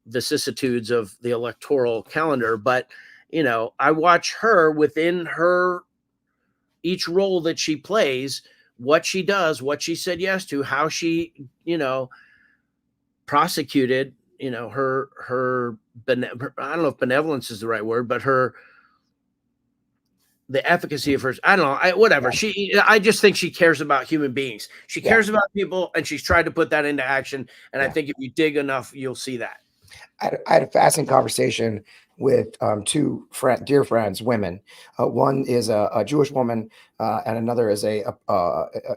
S3: vicissitudes of the electoral calendar. But, I watch her within each role that she plays, what she does, what she said yes to, how she, prosecuted, her I don't know if benevolence is the right word, but the efficacy of her, I don't know, whatever. I just think she cares about human beings. She cares about people, and she's tried to put that into action. And I think if you dig enough, you'll see that.
S2: I had a fascinating conversation with two dear friends, women. One is a Jewish woman, and another is a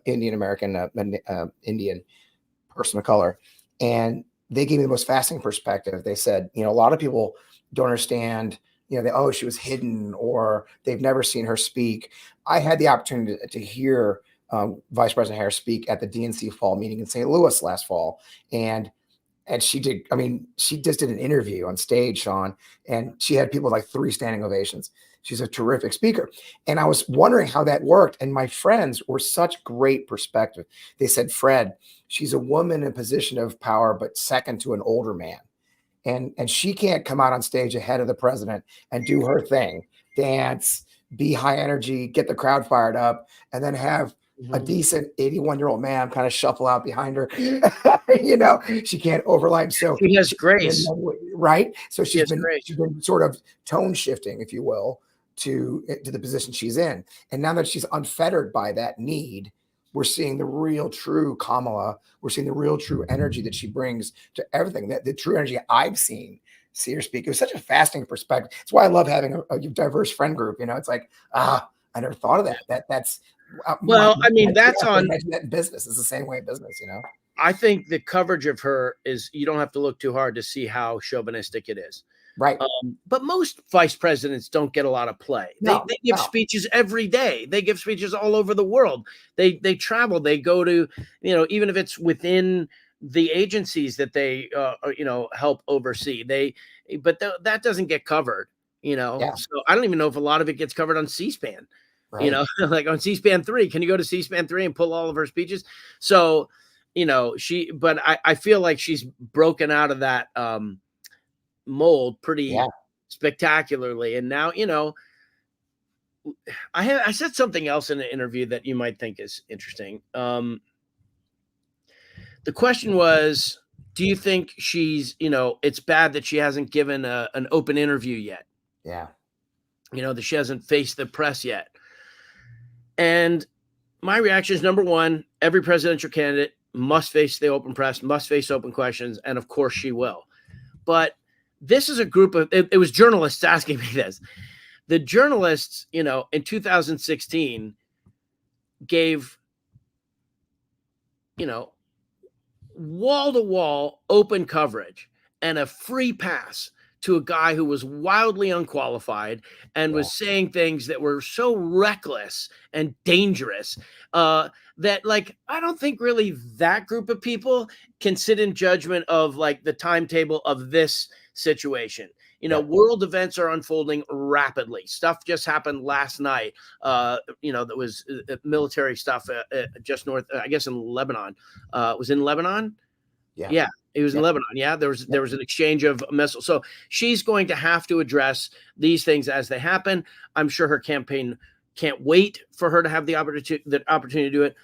S2: Indian American, Indian person of color. And they gave me the most fascinating perspective. They said, a lot of people don't understand, she was hidden, or they've never seen her speak. I had the opportunity to hear Vice President Harris speak at the DNC fall meeting in St. Louis last fall. And she just did an interview on stage, Sean, and she had people with 3 standing ovations. She's a terrific speaker. And I was wondering how that worked. And my friends were such great perspective. They said, Fred, she's a woman in a position of power, but second to an older man. And she can't come out on stage ahead of the president and do her thing, dance, be high energy, get the crowd fired up, and then have a decent 81-year-old man kind of shuffle out behind her. She can't overlap. So
S3: she has grace,
S2: right? So she's been sort of tone shifting, if you will, to the position she's in. And now that she's unfettered by that need, we're seeing the real true Kamala. We're seeing the real true energy that she brings to everything, that the true energy I've see her speak. It was such a fascinating perspective. That's why I love having a diverse friend group. It's like, I never thought of that. That's
S3: well, I mean, that's on
S2: that in business. It's the same way in business,
S3: I think the coverage of her is, you don't have to look too hard to see how chauvinistic it is.
S2: Right.
S3: But most vice presidents don't get a lot of play. They give speeches every day. They give speeches all over the world. They travel. They go to, even if it's within the agencies that they, help oversee. But that doesn't get covered,
S2: Yeah.
S3: So I don't even know if a lot of it gets covered on C-SPAN,
S2: Right.
S3: like on C-SPAN 3. Can you go to C-SPAN 3 and pull all of her speeches? So, but I feel like she's broken out of that, mold pretty spectacularly. And now, I said something else in an interview that you might think is interesting. The question was, do you think she's, it's bad that she hasn't given an open interview yet?
S2: Yeah.
S3: That she hasn't faced the press yet. And my reaction is, number one, every presidential candidate must face the open press, must face open questions. And of course she will. But this is a group of, it was journalists asking me this. The journalists, in 2016 gave, wall to wall open coverage and a free pass to a guy who was wildly unqualified and was saying things that were so reckless and dangerous, that I don't think really that group of people can sit in judgment of the timetable of this situation. World events are unfolding rapidly. Stuff just happened last night. That was military stuff just north, I guess in Lebanon. Was in Lebanon? Yeah. It was in Lebanon. Yeah. There was an exchange of missiles. So she's going to have to address these things as they happen. I'm sure her campaign can't wait for her to have the opportunity to do it.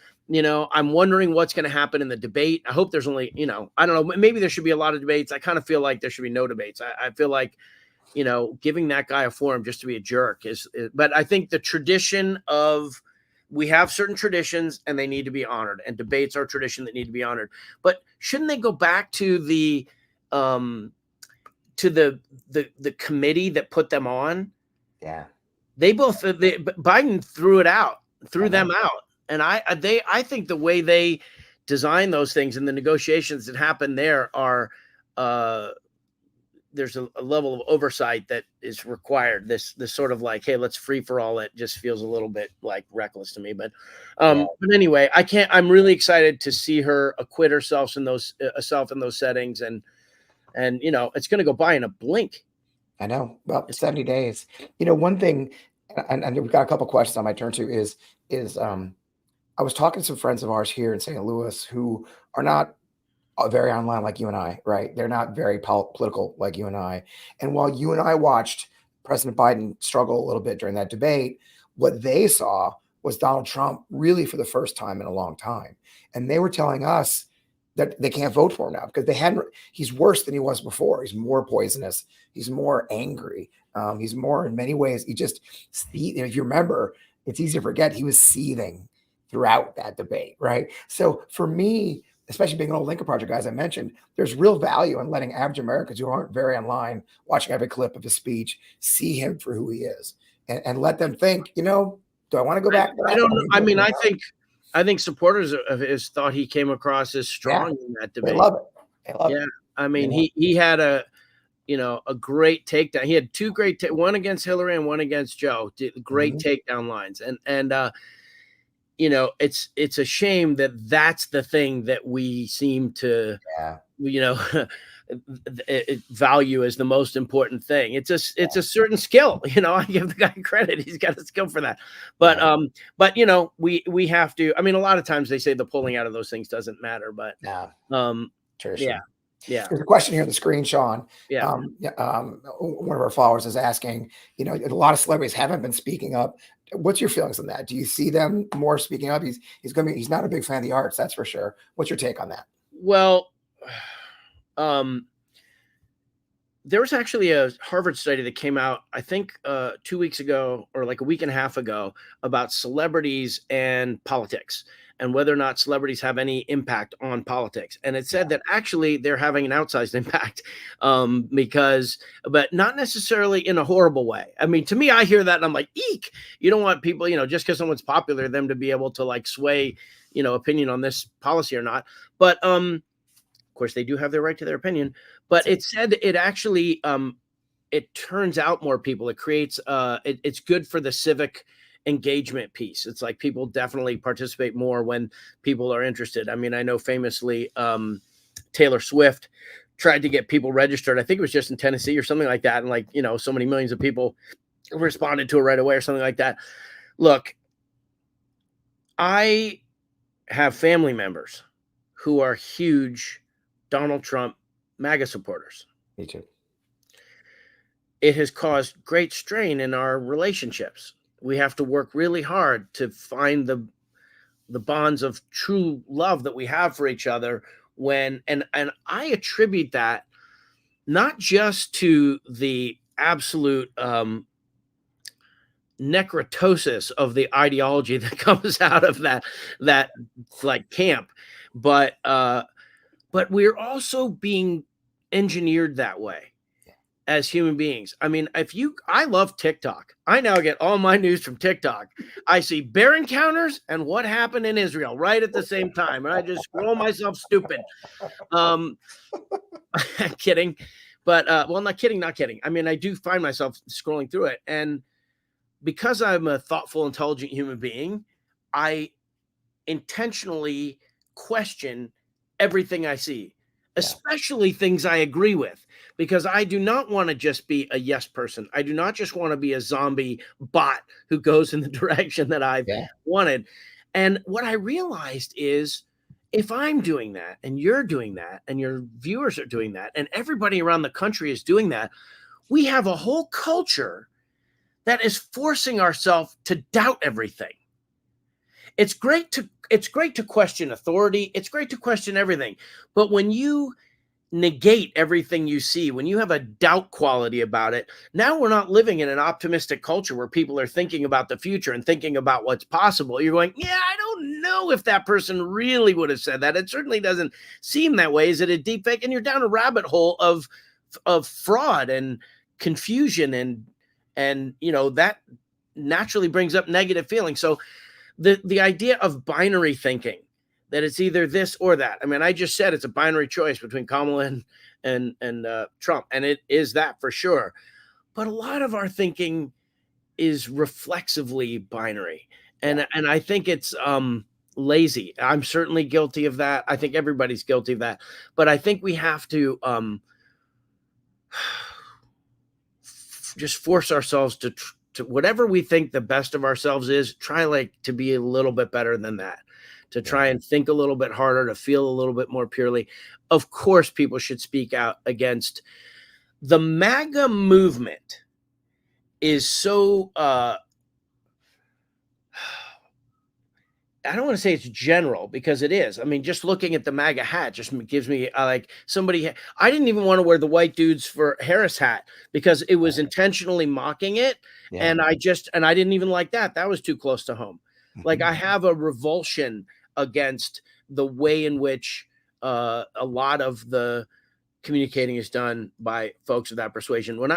S3: I'm wondering what's going to happen in the debate. I hope there's only, I don't know, maybe there should be a lot of debates. I kind of feel like there should be no debates. I feel like, giving that guy a forum just to be a jerk is, but I think the tradition of, we have certain traditions and they need to be honored, and debates are a tradition that need to be honored. But shouldn't they go back to the committee that put them on?
S2: Yeah.
S3: Biden threw them out. And I think the way they design those things and the negotiations that happen there are, there's a level of oversight that is required. This sort of hey, let's free for all it just feels a little bit reckless to me. But anyway, I'm really excited to see her acquit herself in those settings. And it's going to go by in a blink.
S2: I know. Well, 70 days. One thing, and we've got a couple questions I might turn to is I was talking to some friends of ours here in St. Louis who are not very online like you and I, right? They're not very political like you and I. And while you and I watched President Biden struggle a little bit during that debate, what they saw was Donald Trump really for the first time in a long time. And they were telling us that they can't vote for him now because he's worse than he was before. He's more poisonous. He's more angry. He's more, in many ways, if you remember, it's easy to forget, he was seething throughout that debate, right? So for me, especially being an old Lincoln Project guy, as I mentioned, there's real value in letting average Americans who aren't very online, watching every clip of his speech, see him for who he is and let them think, do I want to go back?
S3: I don't know. I mean, I think supporters of his thought he came across as strong in that debate.
S2: They love it.
S3: Yeah. I mean, he had a great takedown. He had two great, one against Hillary and one against Joe, great takedown lines. And it's a shame that that's the thing that we seem to, value as the most important thing. It's a certain skill, I give the guy credit. He's got a skill for that. But, we have to, I mean, a lot of times they say the pulling out of those things doesn't matter, but, yeah.
S2: There's a question here on the screen, Sean.
S3: Yeah.
S2: One of our followers is asking, a lot of celebrities haven't been speaking up. What's your feelings on that? Do you see them more speaking up? He's not a big fan of the arts, that's for sure. What's your take on that?
S3: Well, there was actually a Harvard study that came out, I think 2 weeks ago or like a week and a half ago, about celebrities and politics and whether or not celebrities have any impact on politics. And it said that actually they're having an outsized impact but not necessarily in a horrible way. I mean, to me, I hear that and I'm like, eek, you don't want people, just because someone's popular, them to be able to like sway, opinion on this policy or not. But of course, they do have their right to their opinion. But it said it actually, it turns out more people. It creates, it's good for the civic engagement piece. It's like people definitely participate more when people are interested. I mean, I know famously Taylor Swift tried to get people registered. I think it was just in Tennessee or something like that. And like, so many millions of people responded to it right away or something like that. Look, I have family members who are huge Donald Trump MAGA supporters.
S2: Me too.
S3: It has caused great strain in our relationships. We have to work really hard to find the bonds of true love that we have for each other and I attribute that not just to the absolute necrotosis of the ideology that comes out of that like camp, but we're also being engineered that way as human beings. I mean, I love TikTok. I now get all my news from TikTok. I see bear encounters and what happened in Israel right at the same time. And I just scroll myself stupid. Kidding. But, well, not kidding. I mean, I do find myself scrolling through it. And because I'm a thoughtful, intelligent human being, I intentionally question everything I see, especially things I agree with, because I do not want to just be a yes person. I do not just want to be a zombie bot who goes in the direction that I've wanted. And what I realized is if I'm doing that and you're doing that and your viewers are doing that and everybody around the country is doing that, we have a whole culture that is forcing ourselves to doubt everything. It's great to question authority. It's great to question everything. But when you negate everything you see, when you have a doubt quality about it, now we're not living in an optimistic culture where people are thinking about the future and thinking about what's possible. You're going, yeah, I don't know if that person really would have said that. It certainly doesn't seem that way. Is it a deep fake? And you're down a rabbit hole of fraud and confusion and that naturally brings up negative feelings. So the idea of binary thinking, that it's either this or that. I mean, I just said it's a binary choice between Kamala and Trump, and it is that for sure. But a lot of our thinking is reflexively binary, and I think it's lazy. I'm certainly guilty of that. I think everybody's guilty of that. But I think we have to just force ourselves to whatever we think the best of ourselves is, try to be a little bit better than that, to try and think a little bit harder, to feel a little bit more purely. Of course, people should speak out against the MAGA movement is so, I don't want to say it's general because it is. I mean, just looking at the MAGA hat just gives me I didn't even want to wear the white dudes for Harris hat because it was intentionally mocking it. Yeah. And I didn't even like that. That was too close to home. Like I have a revulsion against the way in which a lot of the communicating is done by folks of that persuasion. When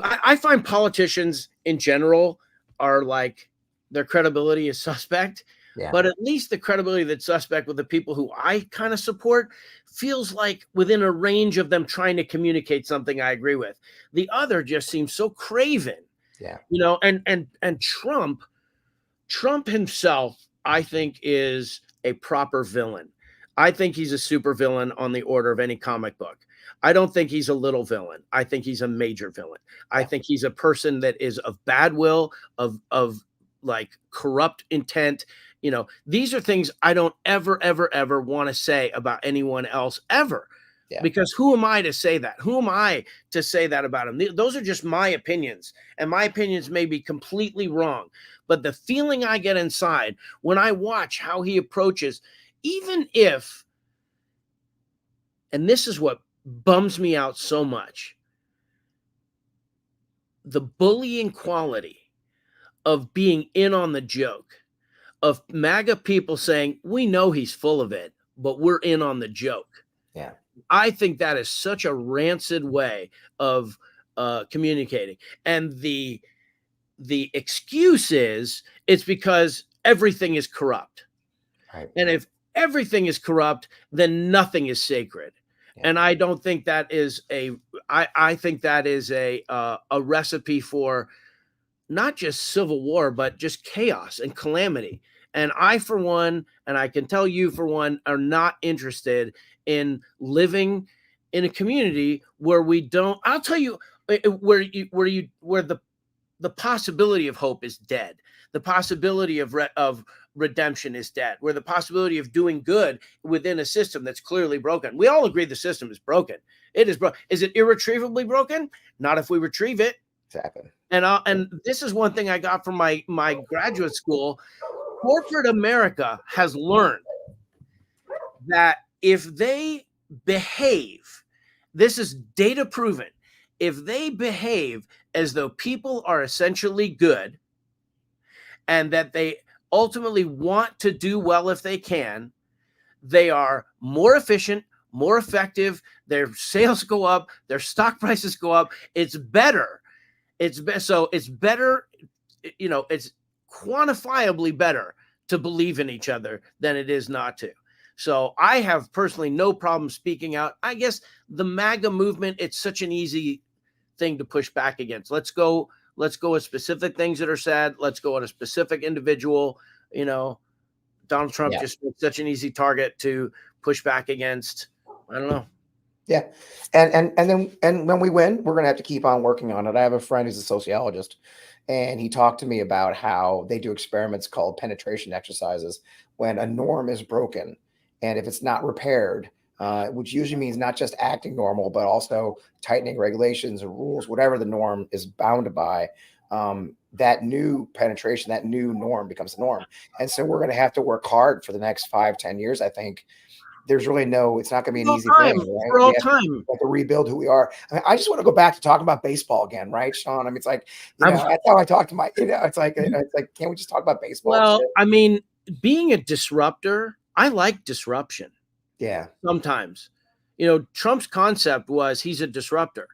S3: I find politicians in general are like their credibility is suspect. Yeah. But at least the credibility that's suspect with the people who I kind of support feels like within a range of them trying to communicate something I agree with. The other just seems so craven. Yeah. And Trump himself, I think, is a proper villain. I think he's a super villain on the order of any comic book. I don't think he's a little villain. I think he's a major villain. I think he's a person that is of bad will, of like corrupt intent. These are things I don't ever want to say about anyone else ever. Yeah. Because who am I to say that? Who am I to say that about him? Those are just my opinions, and my opinions may be completely wrong. But the feeling I get inside when I watch how he approaches, even if, and this is what bums me out so much, the bullying quality of being in on the joke, of MAGA people saying, we know he's full of it, but we're in on the joke.
S2: Yeah.
S3: I think that is such a rancid way of communicating. And the excuse is it's because everything is corrupt.
S2: Right.
S3: And if everything is corrupt, then nothing is sacred. Yeah. And I don't think that is I think that is a recipe for not just civil war, but just chaos and calamity. And I, for one, and I can tell you for one, are not interested in living in a community where we don't. I'll tell you where the possibility of hope is dead. The possibility of redemption is dead. Where the possibility of doing good within a system that's clearly broken. We all agree the system is broken. It is broken. Is it irretrievably broken? Not if we retrieve it.
S2: Exactly.
S3: And this is one thing I got from my graduate school. Corporate America has learned that if they behave, this is data proven, if they behave as though people are essentially good and that they ultimately want to do well if they can, they are more efficient, more effective, their sales go up, their stock prices go up. It's better. So it's better, it's quantifiably better to believe in each other than it is not to. So I have personally no problem speaking out. I guess the MAGA movement, it's such an easy thing to push back against. Let's go with specific things that are said. Let's go at a specific individual. Donald Trump just makes such an easy target to push back against. I don't know.
S2: Yeah. And then when we win, we're going to have to keep on working on it. I have a friend who's a sociologist, and he talked to me about how they do experiments called penetration exercises when a norm is broken. And if it's not repaired, which usually means not just acting normal, but also tightening regulations and rules, whatever the norm is bound by, that new penetration, that new norm becomes the norm. And so we're going to have to work hard for the next 5-10 years, I think. It's not going to be an easy thing, right?
S3: For all time.
S2: We have to rebuild who we are. I mean, I just want to go back to talking about baseball again, right, Sean? I mean, it's like, that's how I talk to my, it's like, can't we just talk about baseball?
S3: Well, I mean, being a disruptor, I like disruption.
S2: Yeah. Sometimes.
S3: Trump's concept was he's a disruptor,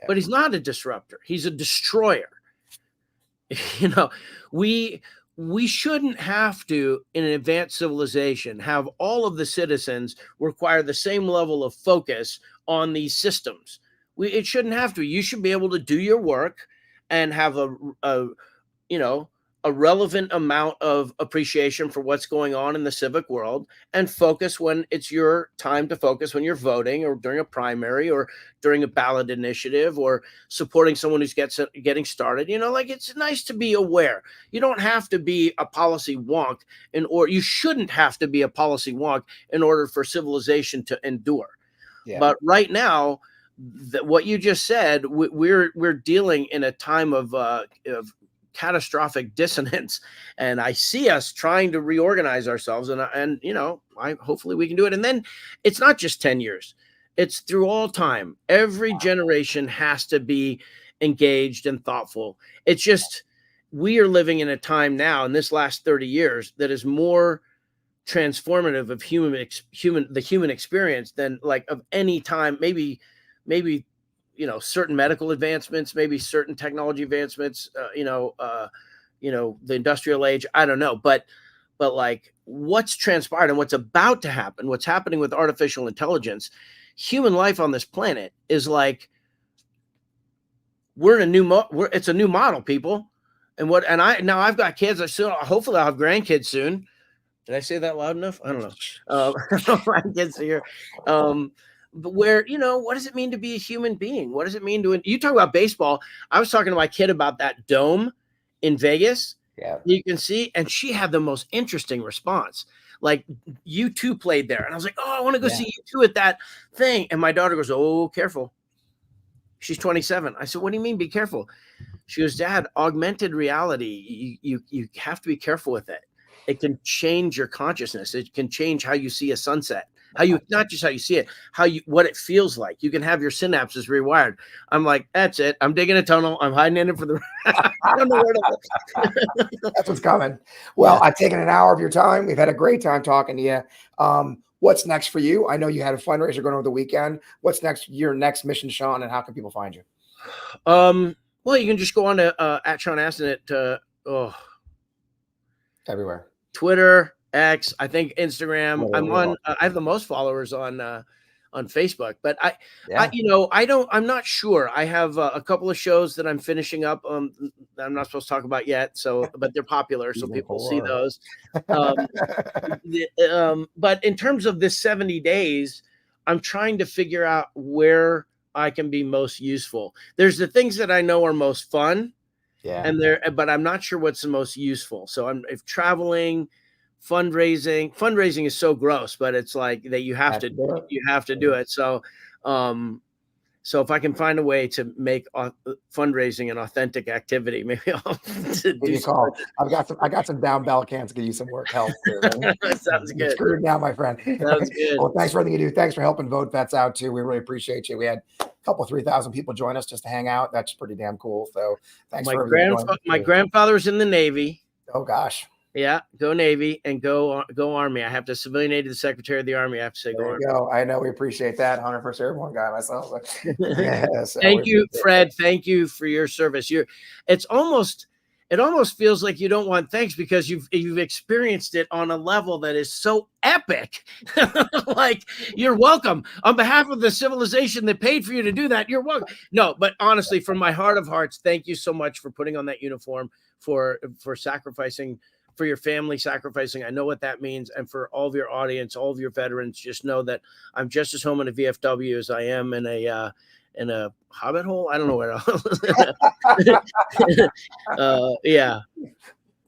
S3: but he's not a disruptor. He's a destroyer. We shouldn't have to, in an advanced civilization, have all of the citizens require the same level of focus on these systems. It shouldn't have to. You should be able to do your work and have a relevant amount of appreciation for what's going on in the civic world and focus when it's your time to focus, when you're voting or during a primary or during a ballot initiative or supporting someone who's getting started. It's nice to be aware. You don't have to be a policy wonk you shouldn't have to be a policy wonk in order for civilization to endure. Yeah. But right now, what you just said, we're dealing in a time of catastrophic dissonance, and I see us trying to reorganize ourselves, and I hopefully we can do it. And then it's not just 10 years, it's through all time. Every generation has to be engaged and thoughtful. It's just we are living in a time now in this last 30 years that is more transformative of the human experience than like of any time, maybe certain medical advancements, maybe certain technology advancements, the industrial age, I don't know. But like what's transpired and what's about to happen, what's happening with artificial intelligence, human life on this planet is like, we're in a new, it's a new model, people. And I've got kids. Hopefully I'll have grandkids soon. Did I say that loud enough? I don't know. Grandkids here. But where, what does it mean to be a human being? What does it mean you talk about baseball? I was talking to my kid about that dome in Vegas. Yeah. You can see, and she had the most interesting response. Like U2 played there. And I was like, oh, I want to go see U2 at that thing. And my daughter goes, oh, careful. She's 27. I said, what do you mean be careful? She goes, Dad, augmented reality, you have to be careful with it. It can change your consciousness. It can change how you see a sunset. how you, not just how you see it, what it feels like. You can have your synapses rewired. I'm like, that's it. I'm digging a tunnel. I'm hiding in it for the, I don't know where to
S2: That's what's coming. Well, I've taken an hour of your time. We've had a great time talking to you. What's next for you? I know you had a fundraiser going over the weekend. What's next? Your next mission, Sean, and how can people find you?
S3: Well, you can just go on to at Sean Astin at
S2: Everywhere.
S3: Twitter, X, I think Instagram. I'm on. I have the most followers on Facebook, but I'm not sure. I have a couple of shows that I'm finishing up. That I'm not supposed to talk about yet. So, but they're popular, so people see those. But in terms of this 70 days, I'm trying to figure out where I can be most useful. There's the things that I know are most fun. Yeah. But I'm not sure what's the most useful. So if traveling, fundraising is so gross, but it's like that you have to do it. So, so if I can find a way to make fundraising an authentic activity, maybe I'll do
S2: call. I got some down bell cans to give you some work help.
S3: Sounds good.
S2: Screwed now, my friend.
S3: Sounds good.
S2: Well, thanks for everything you do. Thanks for helping VoteVets out too. We really appreciate you. We had a couple 3,000 people join us just to hang out. That's pretty damn cool. So thanks for
S3: my grandfather was in the Navy.
S2: Oh gosh.
S3: Yeah, go Navy and go Army. I have to civilian aid to the Secretary of the Army. I have to say
S2: go Army. I know, we appreciate that. 101st Airborne guy myself.
S3: So thank you, Fred. Thank you for your service. It almost feels like you don't want thanks because you've experienced it on a level that is so epic. Like, you're welcome. On behalf of the civilization that paid for you to do that, you're welcome. No, but honestly, from my heart of hearts, thank you so much for putting on that uniform, for sacrificing, for your family, sacrificing. I know what that means. And for all of your audience, all of your veterans, just know that I'm just as home in a VFW as I am in a hobbit hole. I don't know where else. Yeah.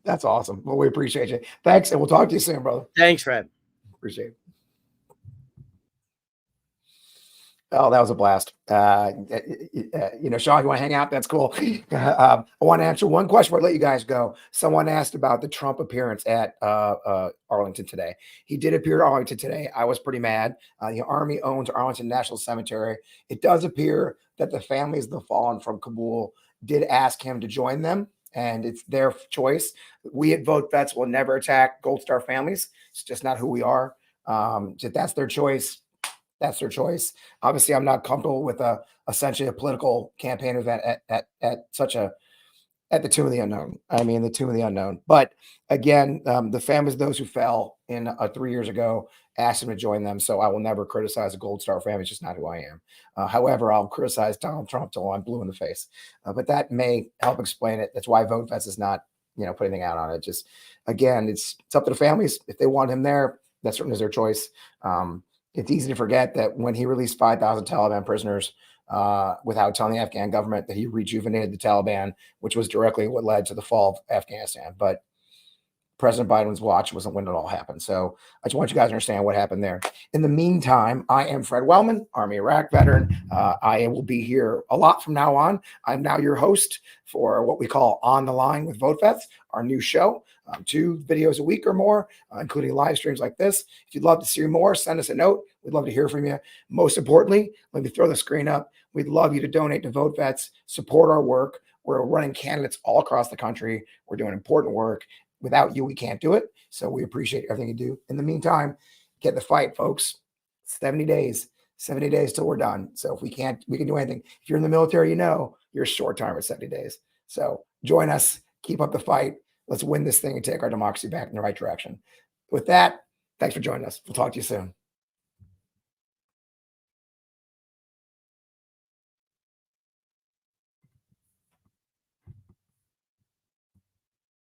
S2: That's awesome. Well, we appreciate you. Thanks. And we'll talk to you soon, brother.
S3: Thanks, Fred.
S2: Appreciate it. Oh, that was a blast. Sean, you want to hang out? That's cool. I want to answer one question before I let you guys go. Someone asked about the Trump appearance at Arlington today. He did appear at Arlington today. I was pretty mad. The Army owns Arlington National Cemetery. It does appear that the families of the fallen from Kabul did ask him to join them, and it's their choice. We at VoteVets will never attack Gold Star families. It's just not who we are. That's their choice. That's their choice. Obviously, I'm not comfortable with essentially a political campaign event at the tomb of the unknown. I mean, the tomb of the unknown. But again, the families of those who fell in 3 years ago asked him to join them. So I will never criticize the Gold Star family. It's just not who I am. However, I'll criticize Donald Trump till I'm blue in the face. But that may help explain it. That's why VoteVets is not, put anything out on it. Just, again, it's up to the families. If they want him there, that certainly is their choice. It's easy to forget that when he released 5,000 Taliban prisoners without telling the Afghan government, that he rejuvenated the Taliban, which was directly what led to the fall of Afghanistan. But President Biden's watch wasn't when it all happened. So I just want you guys to understand what happened there. In the meantime, I am Fred Wellman, Army Iraq veteran. I will be here a lot from now on. I'm now your host for what we call On the Line with VoteVets, our new show. 2 videos a week or more, including live streams like this. If you'd love to see more, send us a note. We'd love to hear from you. Most importantly, let me throw the screen up. We'd love you to donate to VoteVets, support our work. We're running candidates all across the country. We're doing important work. Without you, we can't do it. So we appreciate everything you do. In the meantime, get the fight, folks. 70 days till we're done. So if we can do anything. If you're in the military, you're a short time at 70 days. So join us, keep up the fight. Let's win this thing and take our democracy back in the right direction. With that, thanks for joining us. We'll talk to you soon.